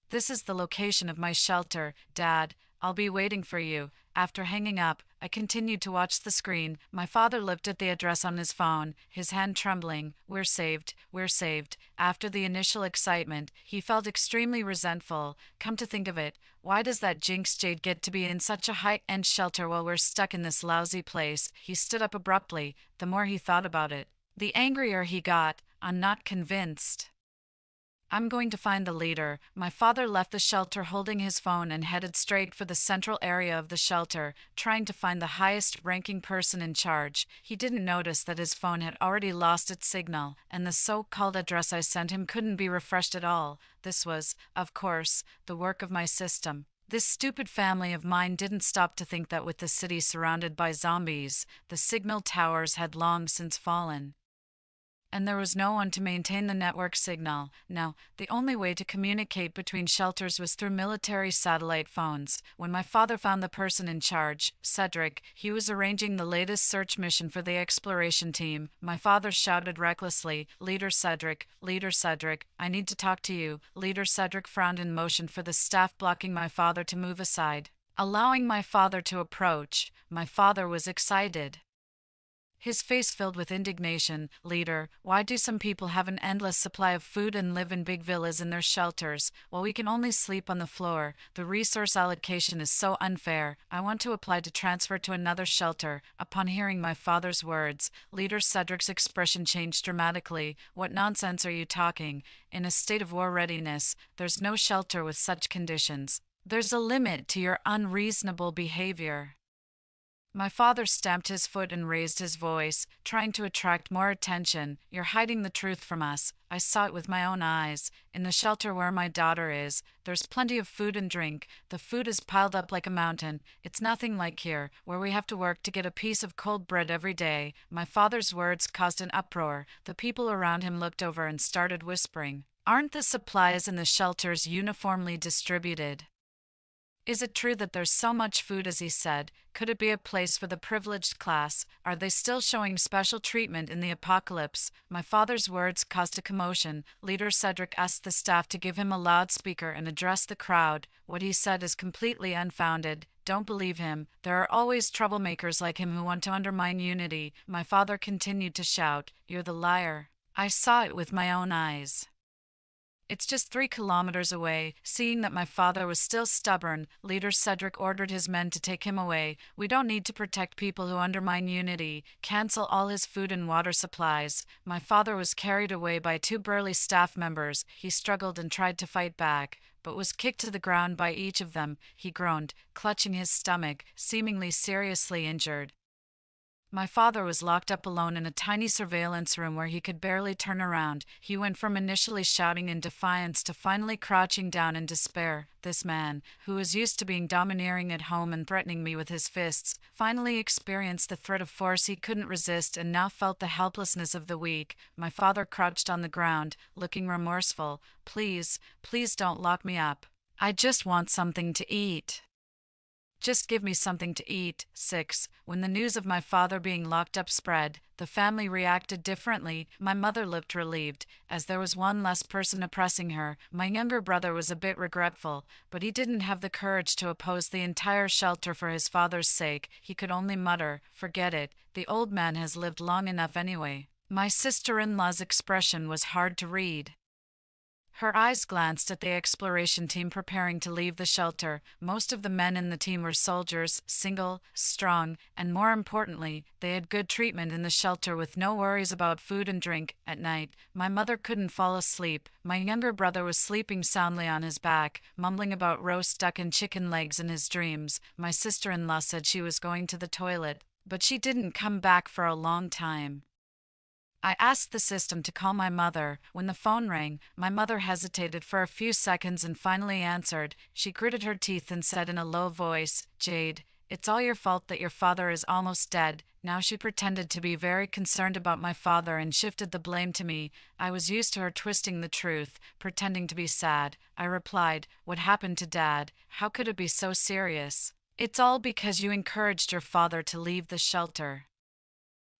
"This is the location of my shelter, Dad. I'll be waiting for you." After hanging up, I continued to watch the screen. My father looked at the address on his phone, his hand trembling. We're saved. After the initial excitement, he felt extremely resentful. Come to think of it, why does that jinx Jade get to be in such a high-end shelter while we're stuck in this lousy place? He stood up abruptly. The more he thought about it, the angrier he got. I'm not convinced. "I'm going to find the leader." My father left the shelter holding his phone and headed straight for the central area of the shelter, trying to find the highest-ranking person in charge. He didn't notice that his phone had already lost its signal, and the so-called address I sent him couldn't be refreshed at all. This was, of course, the work of my system. This stupid family of mine didn't stop to think that with the city surrounded by zombies, the signal towers had long since fallen, and there was no one to maintain the network signal. Now, the only way to communicate between shelters was through military satellite phones. When my father found the person in charge, Cedric, he was arranging the latest search mission for the exploration team. My father shouted recklessly, Leader Cedric, I need to talk to you." Leader Cedric frowned and motioned for the staff blocking my father to move aside, allowing my father to approach. My father was excited. His face filled with indignation. Leader, why do some people have an endless supply of food and live in big villas in their shelters, while we can only sleep on the floor? The resource allocation is so unfair. I want to apply to transfer to another shelter. Upon hearing my father's words, Leader Cedric's expression changed dramatically. What nonsense are you talking? In a state of war readiness, there's no shelter with such conditions. There's a limit to your unreasonable behavior. My father stamped his foot and raised his voice, trying to attract more attention. You're hiding the truth from us. I saw it with my own eyes. In the shelter where my daughter is, there's plenty of food and drink. The food is piled up like a mountain. It's nothing like here, where we have to work to get a piece of cold bread every day. My father's words caused an uproar. The people around him looked over and started whispering. Aren't the supplies in the shelters uniformly distributed? Is it true that there's so much food as he said? Could it be a place for the privileged class? Are they still showing special treatment in the apocalypse? My father's words caused a commotion. Leader Cedric asked the staff to give him a loudspeaker and address the crowd. What he said is completely unfounded. Don't believe him. There are always troublemakers like him who want to undermine unity. My father continued to shout, You're the liar. I saw it with my own eyes. It's just 3 kilometers away. Seeing that my father was still stubborn, Leader Cedric ordered his men to take him away. We don't need to protect people who undermine unity. Cancel all his food and water supplies. My father was carried away by 2 burly staff members. He struggled and tried to fight back, but was kicked to the ground by each of them. He groaned, clutching his stomach, seemingly seriously injured. My father was locked up alone in a tiny surveillance room where he could barely turn around. He went from initially shouting in defiance to finally crouching down in despair. This man, who was used to being domineering at home and threatening me with his fists, finally experienced the threat of force he couldn't resist and now felt the helplessness of the weak. My father crouched on the ground, looking remorseful. Please, please don't lock me up. I just want something to eat. Just give me something to eat. 6. When the news of my father being locked up spread, the family reacted differently. My mother looked relieved, as there was one less person oppressing her. My younger brother was a bit regretful, but he didn't have the courage to oppose the entire shelter for his father's sake. He could only mutter, Forget it, the old man has lived long enough anyway. My sister-in-law's expression was hard to read. Her eyes glanced at the exploration team preparing to leave the shelter. Most of the men in the team were soldiers, single, strong, and more importantly, they had good treatment in the shelter with no worries about food and drink. At night, my mother couldn't fall asleep. My younger brother was sleeping soundly on his back, mumbling about roast duck and chicken legs in his dreams. My sister-in-law said she was going to the toilet, but she didn't come back for a long time. I asked the system to call my mother. When the phone rang, my mother hesitated for a few seconds and finally answered. She gritted her teeth and said in a low voice, Jade, it's all your fault that your father is almost dead. Now she pretended to be very concerned about my father and shifted the blame to me. I was used to her twisting the truth, pretending to be sad. I replied, What happened to Dad? How could it be so serious? It's all because you encouraged your father to leave the shelter.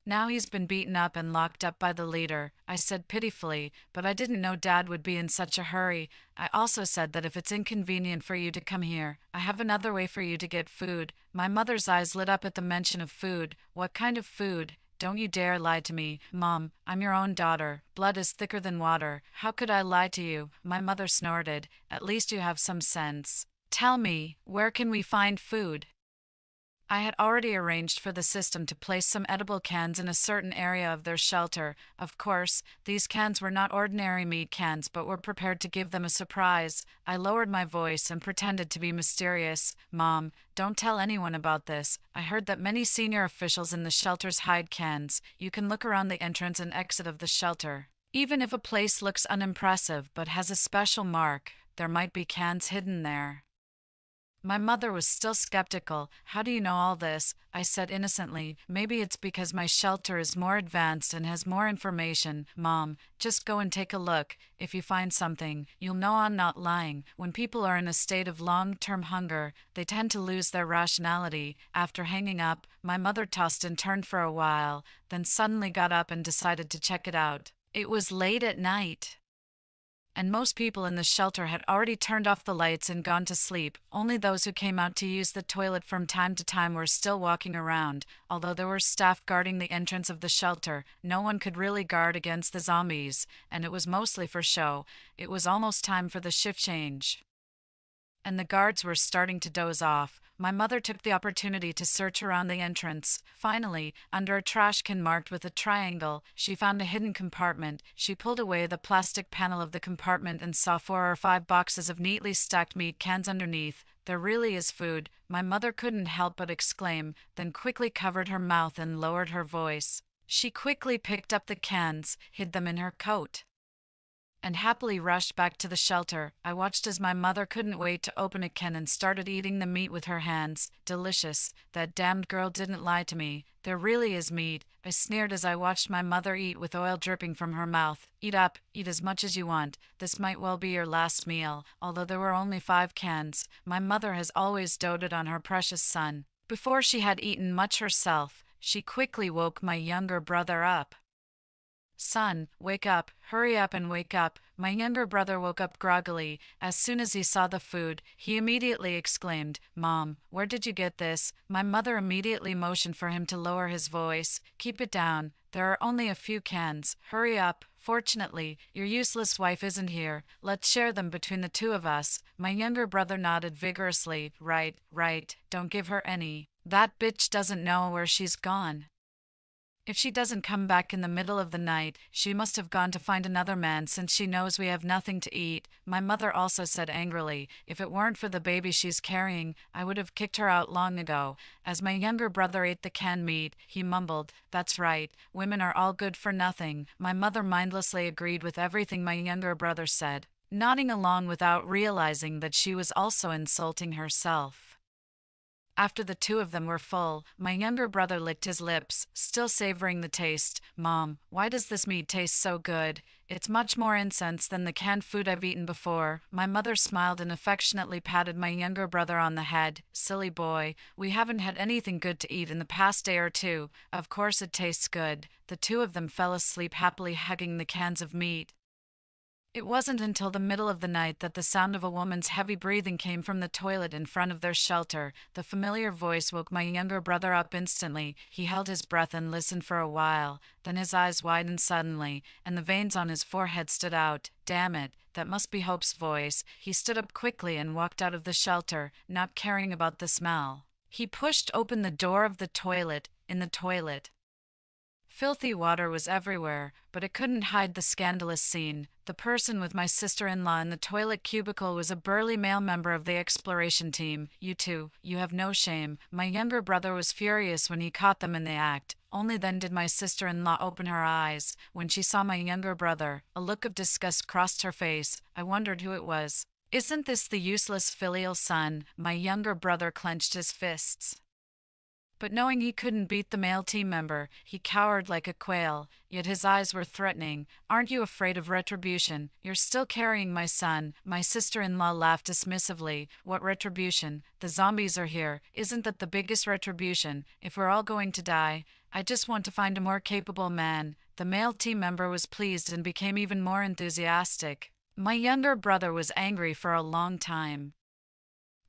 Now he's been beaten up and locked up by the leader, I said pitifully, but I didn't know Dad would be in such a hurry. I also said that if it's inconvenient for you to come here, I have another way for you to get food. My mother's eyes lit up at the mention of food. What kind of food? Don't you dare lie to me. Mom, I'm your own daughter. Blood is thicker than water. How could I lie to you? My mother snorted. At least you have some sense. Tell me, where can we find food? I had already arranged for the system to place some edible cans in a certain area of their shelter. Of course, these cans were not ordinary meat cans but were prepared to give them a surprise. I lowered my voice and pretended to be mysterious. Mom, don't tell anyone about this. I heard that many senior officials in the shelters hide cans. You can look around the entrance and exit of the shelter. Even if a place looks unimpressive but has a special mark, there might be cans hidden there. My mother was still skeptical. How do you know all this? I said innocently. Maybe it's because my shelter is more advanced and has more information. Mom, just go and take a look. If you find something, you'll know I'm not lying. When people are in a state of long-term hunger, they tend to lose their rationality. After hanging up, my mother tossed and turned for a while, then suddenly got up and decided to check it out. It was late at night. and most people in the shelter had already turned off the lights and gone to sleep. Only those who came out to use the toilet from time to time were still walking around. Although there were staff guarding the entrance of the shelter, no one could really guard against the zombies, and it was mostly for show. It was almost time for the shift change, and the guards were starting to doze off. My mother took the opportunity to search around the entrance. Finally, under a trash can marked with a triangle, she found a hidden compartment. She pulled away the plastic panel of the compartment and saw 4 or 5 boxes of neatly stacked meat cans underneath. There really is food, my mother couldn't help but exclaim, then quickly covered her mouth and lowered her voice. She quickly picked up the cans, hid them in her coat, and happily rushed back to the shelter. I watched as my mother couldn't wait to open a can and started eating the meat with her hands. Delicious. That damned girl didn't lie to me. There really is meat. I sneered as I watched my mother eat with oil dripping from her mouth. Eat up, eat as much as you want. This might well be your last meal. Although there were only 5 cans, my mother has always doted on her precious son. Before she had eaten much herself, she quickly woke my younger brother up. Son, wake up, hurry up and wake up. My younger brother woke up groggily. As soon as he saw the food, he immediately exclaimed, Mom, where did you get this? My mother immediately motioned for him to lower his voice. Keep it down. There are only a few cans. Hurry up. Fortunately, your useless wife isn't here. Let's share them between the two of us. My younger brother nodded vigorously. Right, right. Don't give her any. That bitch doesn't know where she's gone. If she doesn't come back in the middle of the night, she must have gone to find another man since she knows we have nothing to eat. My mother also said angrily, if it weren't for the baby she's carrying, I would have kicked her out long ago. As my younger brother ate the canned meat, he mumbled, That's right, women are all good for nothing. My mother mindlessly agreed with everything my younger brother said, nodding along without realizing that she was also insulting herself. After the two of them were full, my younger brother licked his lips, still savoring the taste. Mom, why does this meat taste so good? It's much more incense than the canned food I've eaten before. My mother smiled and affectionately patted my younger brother on the head. Silly boy, we haven't had anything good to eat in the past day or two. Of course it tastes good. The two of them fell asleep happily hugging the cans of meat. It wasn't until the middle of the night that the sound of a woman's heavy breathing came from the toilet in front of their shelter. The familiar voice woke my younger brother up instantly. He held his breath and listened for a while. Then his eyes widened suddenly, and the veins on his forehead stood out. Damn it, that must be Hope's voice. He stood up quickly and walked out of the shelter, not caring about the smell. He pushed open the door of the toilet. In the toilet, filthy water was everywhere, but it couldn't hide the scandalous scene. The person with my sister-in-law in the toilet cubicle was a burly male member of the exploration team. You two, you have no shame. My younger brother was furious when he caught them in the act. Only then did my sister-in-law open her eyes. When she saw my younger brother, a look of disgust crossed her face. I wondered who it was. Isn't this the useless filial son? My younger brother clenched his fists. But knowing he couldn't beat the male team member, he cowered like a quail, yet his eyes were threatening. Aren't you afraid of retribution? You're still carrying my son. My sister-in-law laughed dismissively. What retribution? The zombies are here. Isn't that the biggest retribution? If we're all going to die, I just want to find a more capable man. The male team member was pleased and became even more enthusiastic. My younger brother was angry for a long time.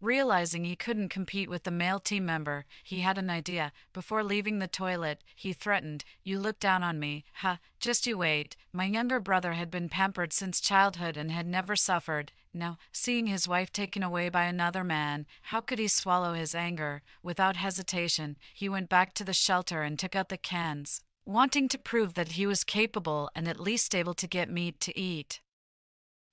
Realizing he couldn't compete with the male team member, he had an idea. Before leaving the toilet, he threatened, You look down on me. Ha, just you wait. My younger brother had been pampered since childhood and had never suffered. Now, seeing his wife taken away by another man, how could he swallow his anger? Without hesitation, he went back to the shelter and took out the cans, wanting to prove that he was capable and at least able to get meat to eat.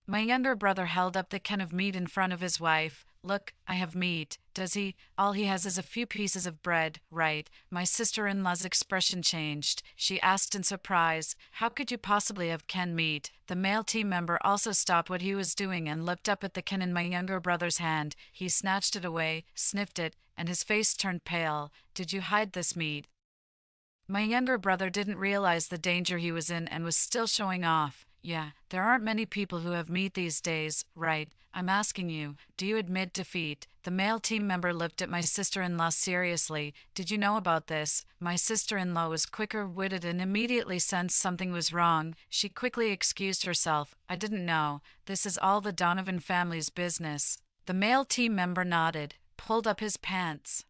My younger brother held up the can of meat in front of his wife. Look, I have meat. Does he? All he has is a few pieces of bread, right? My sister-in-law's expression changed. She asked in surprise, How could you possibly have canned meat? The male team member also stopped what he was doing and looked up at the can in my younger brother's hand. He snatched it away, sniffed it, and his face turned pale. Did you hide this meat? My younger brother didn't realize the danger he was in and was still showing off. Yeah, there aren't many people who have meat these days, right? I'm asking you, do you admit defeat? The male team member looked at my sister in law seriously. Did you know about this? My sister in law was quicker witted and immediately sensed something was wrong. She quickly excused herself. I didn't know. This is all the Donovan family's business. The male team member nodded, pulled up his pants,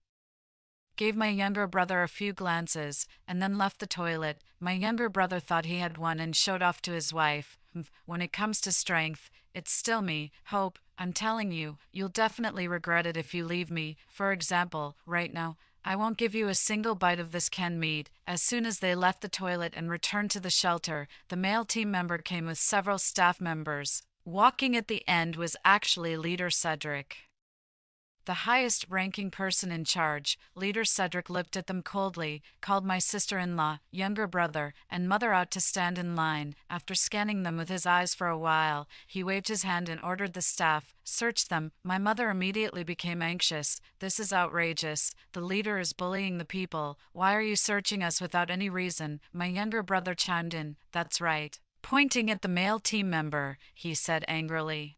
gave my younger brother a few glances, and then left the toilet. My younger brother thought he had won and showed off to his wife. When it comes to strength, it's still me, Hope. I'm telling you, you'll definitely regret it if you leave me. For example, right now, I won't give you a single bite of this canned meat. As soon as they left the toilet and returned to the shelter, the male team member came with several staff members. Walking at the end was actually Leader Cedric, the highest ranking person in charge. Leader Cedric looked at them coldly, called my sister in law, younger brother, and mother out to stand in line. After scanning them with his eyes for a while, he waved his hand and ordered the staff, search them. My mother immediately became anxious. This is outrageous. The leader is bullying the people. Why are you searching us without any reason? My younger brother chimed in. That's right. Pointing at the male team member, he said angrily.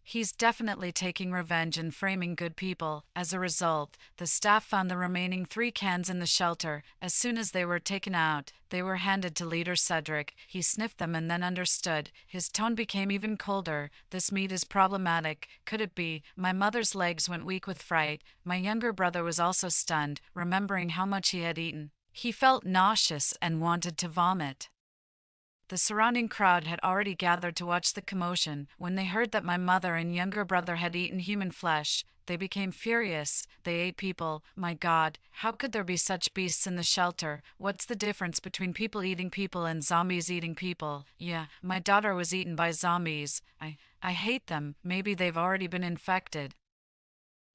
He's definitely taking revenge and framing good people. As a result, the staff found the remaining 3 cans in the shelter. As soon as they were taken out, they were handed to Leader Cedric. He sniffed them and then understood. His tone became even colder. This meat is problematic. Could it be? My mother's legs went weak with fright. My younger brother was also stunned, remembering how much he had eaten. He felt nauseous and wanted to vomit. The surrounding crowd had already gathered to watch the commotion. When they heard that my mother and younger brother had eaten human flesh, they became furious. They ate people. My God, how could there be such beasts in the shelter? What's the difference between people eating people and zombies eating people? Yeah, my daughter was eaten by zombies. I hate them. Maybe they've already been infected.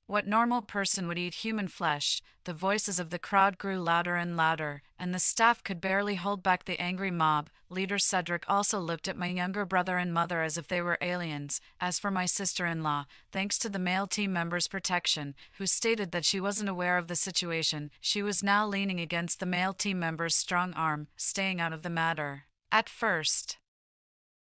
What normal person would eat human flesh? The voices of the crowd grew louder and louder, and the staff could barely hold back the angry mob. Leader Cedric also looked at my younger brother and mother as if they were aliens. As for my sister-in-law, thanks to the male team member's protection, who stated that she wasn't aware of the situation, she was now leaning against the male team member's strong arm, staying out of the matter. At first,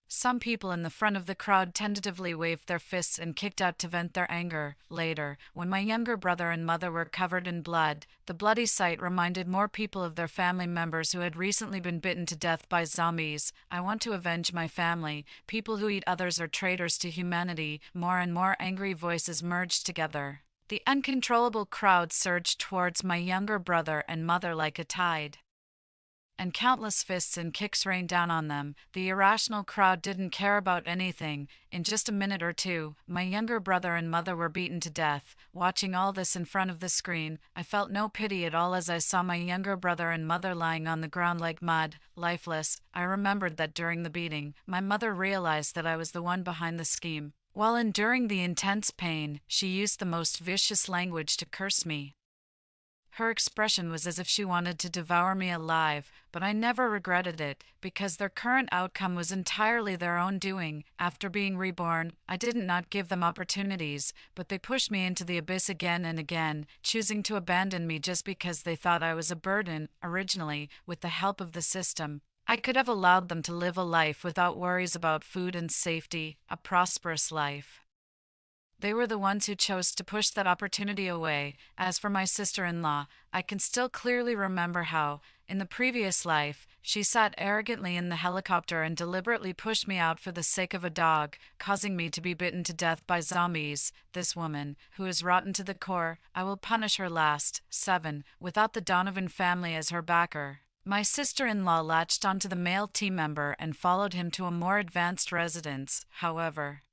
some people in the front of the crowd tentatively waved their fists and kicked out to vent their anger. Later, when my younger brother and mother were covered in blood, the bloody sight reminded more people of their family members who had recently been bitten to death by zombies. I want to avenge my family. People who eat others are traitors to humanity. More and more angry voices merged together. The uncontrollable crowd surged towards my younger brother and mother like a tide, and countless fists and kicks rained down on them. The irrational crowd didn't care about anything. In just a minute or two, my younger brother and mother were beaten to death. Watching all this in front of the screen, I felt no pity at all as I saw my younger brother and mother lying on the ground like mud, lifeless. I remembered that during the beating, my mother realized that I was the one behind the scheme. While enduring the intense pain, she used the most vicious language to curse me. Her expression was as if she wanted to devour me alive, but I never regretted it, because their current outcome was entirely their own doing. After being reborn, I did not give them opportunities, but they pushed me into the abyss again and again, choosing to abandon me just because they thought I was a burden. Originally, with the help of the system, I could have allowed them to live a life without worries about food and safety, a prosperous life. They were the ones who chose to push that opportunity away. As for my sister-in-law, I can still clearly remember how, in the previous life, she sat arrogantly in the helicopter and deliberately pushed me out for the sake of a dog, causing me to be bitten to death by zombies. This woman, who is rotten to the core, I will punish her last. 7. Without the Donovan family as her backer, my sister-in-law latched onto the male team member and followed him to a more advanced residence. However,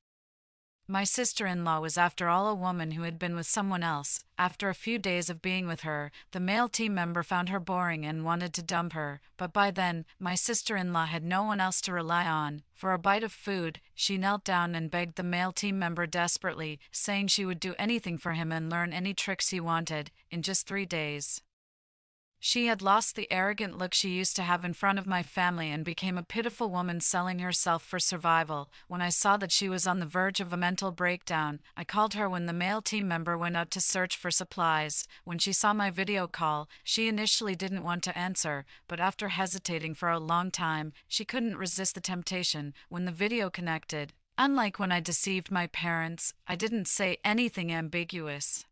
my sister-in-law was after all a woman who had been with someone else. After a few days of being with her, the male team member found her boring and wanted to dump her. But by then, my sister-in-law had no one else to rely on. For a bite of food, she knelt down and begged the male team member desperately, saying she would do anything for him and learn any tricks he wanted. In just 3 days, She had lost the arrogant look she used to have in front of my family and became a pitiful woman selling herself for survival. When I saw that she was on the verge of a mental breakdown, I called her when the male team member went out to search for supplies. When she saw my video call, she initially didn't want to answer, but after hesitating for a long time, she couldn't resist the temptation. When the video connected, unlike when I deceived my parents, I didn't say anything ambiguous.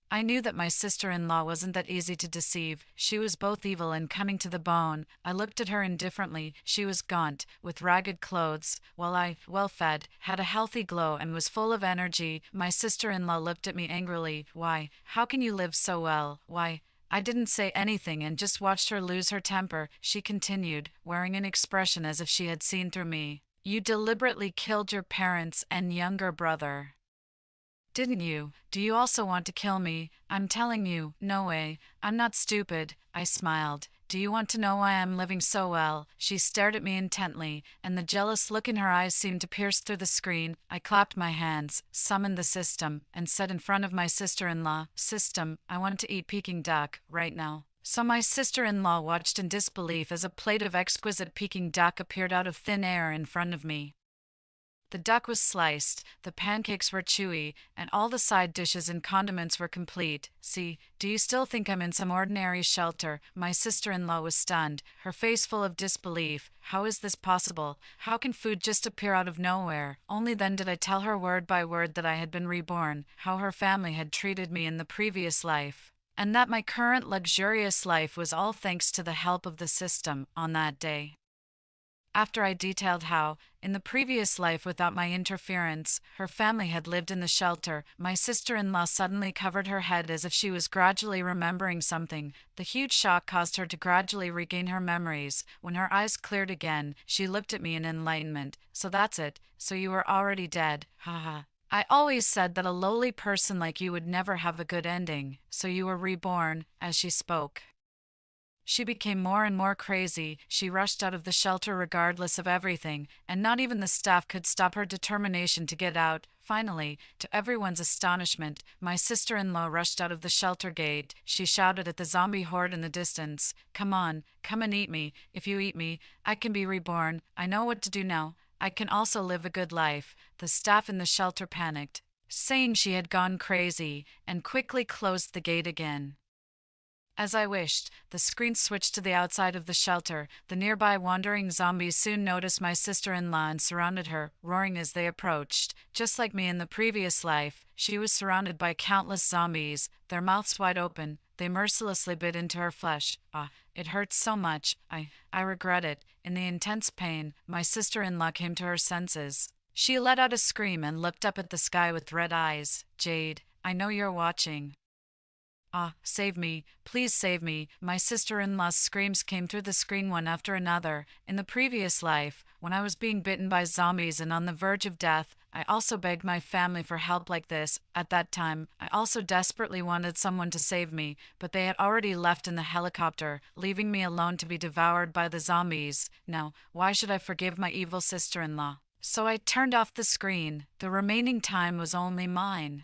I knew that my sister-in-law wasn't that easy to deceive. She was both evil and cunning to the bone. I looked at her indifferently. She was gaunt, with ragged clothes, while I, well-fed, had a healthy glow and was full of energy. My sister-in-law looked at me angrily. Why? How can you live so well? Why? I didn't say anything and just watched her lose her temper. She continued, wearing an expression as if she had seen through me. You deliberately killed your parents and younger brother. Didn't you? Do you also want to kill me? I'm telling you, no way. I'm not stupid. I smiled. Do you want to know why I'm living so well? She stared at me intently, and the jealous look in her eyes seemed to pierce through the screen. I clapped my hands, summoned the system, and said in front of my sister-in-law, System, I want to eat Peking duck, right now. So my sister-in-law watched in disbelief as a plate of exquisite Peking duck appeared out of thin air in front of me. The duck was sliced, the pancakes were chewy, and all the side dishes and condiments were complete. See, do you still think I'm in some ordinary shelter? My sister-in-law was stunned, her face full of disbelief. How is this possible? How can food just appear out of nowhere? Only then did I tell her word by word that I had been reborn, how her family had treated me in the previous life, and that my current luxurious life was all thanks to the help of the system on that day. After I detailed how, in the previous life without my interference, her family had lived in the shelter, my sister-in-law suddenly covered her head as if she was gradually remembering something. The huge shock caused her to gradually regain her memories. When her eyes cleared again, she looked at me in enlightenment. So that's it. So you were already dead. Haha. I always said that a lowly person like you would never have a good ending. So you were reborn, as she spoke. She became more and more crazy. She rushed out of the shelter regardless of everything, and not even the staff could stop her determination to get out. Finally, to everyone's astonishment, my sister-in-law rushed out of the shelter gate. She shouted at the zombie horde in the distance, Come on, come and eat me. If you eat me, I can be reborn. I know what to do now. I can also live a good life. The staff in the shelter panicked, saying she had gone crazy, and quickly closed the gate again. As I wished, the screen switched to the outside of the shelter. The nearby wandering zombies soon noticed my sister-in-law and surrounded her, roaring as they approached. Just like me in the previous life, she was surrounded by countless zombies, their mouths wide open. They mercilessly bit into her flesh. It hurt so much. I regret it. In the intense pain, my sister-in-law came to her senses. She let out a scream and looked up at the sky with red eyes. Jade, I know you're watching. Save me, please save me. My sister-in-law's screams came through the screen one after another. In the previous life, when I was being bitten by zombies and on the verge of death, I also begged my family for help like this. At that time, I also desperately wanted someone to save me, but they had already left in the helicopter, leaving me alone to be devoured by the zombies. Now, why should I forgive my evil sister-in-law? So I turned off the screen. The remaining time was only mine.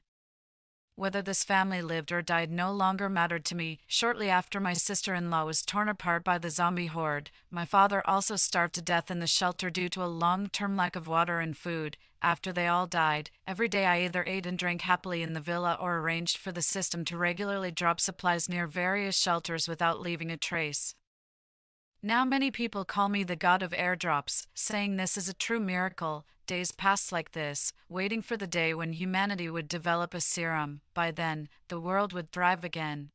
Whether this family lived or died no longer mattered to me. Shortly after my sister-in-law was torn apart by the zombie horde, my father also starved to death in the shelter due to a long-term lack of water and food. After they all died, every day I either ate and drank happily in the villa or arranged for the system to regularly drop supplies near various shelters without leaving a trace. Now many people call me the god of airdrops, saying this is a true miracle. Days passed like this, waiting for the day when humanity would develop a serum. By then, the world would thrive again.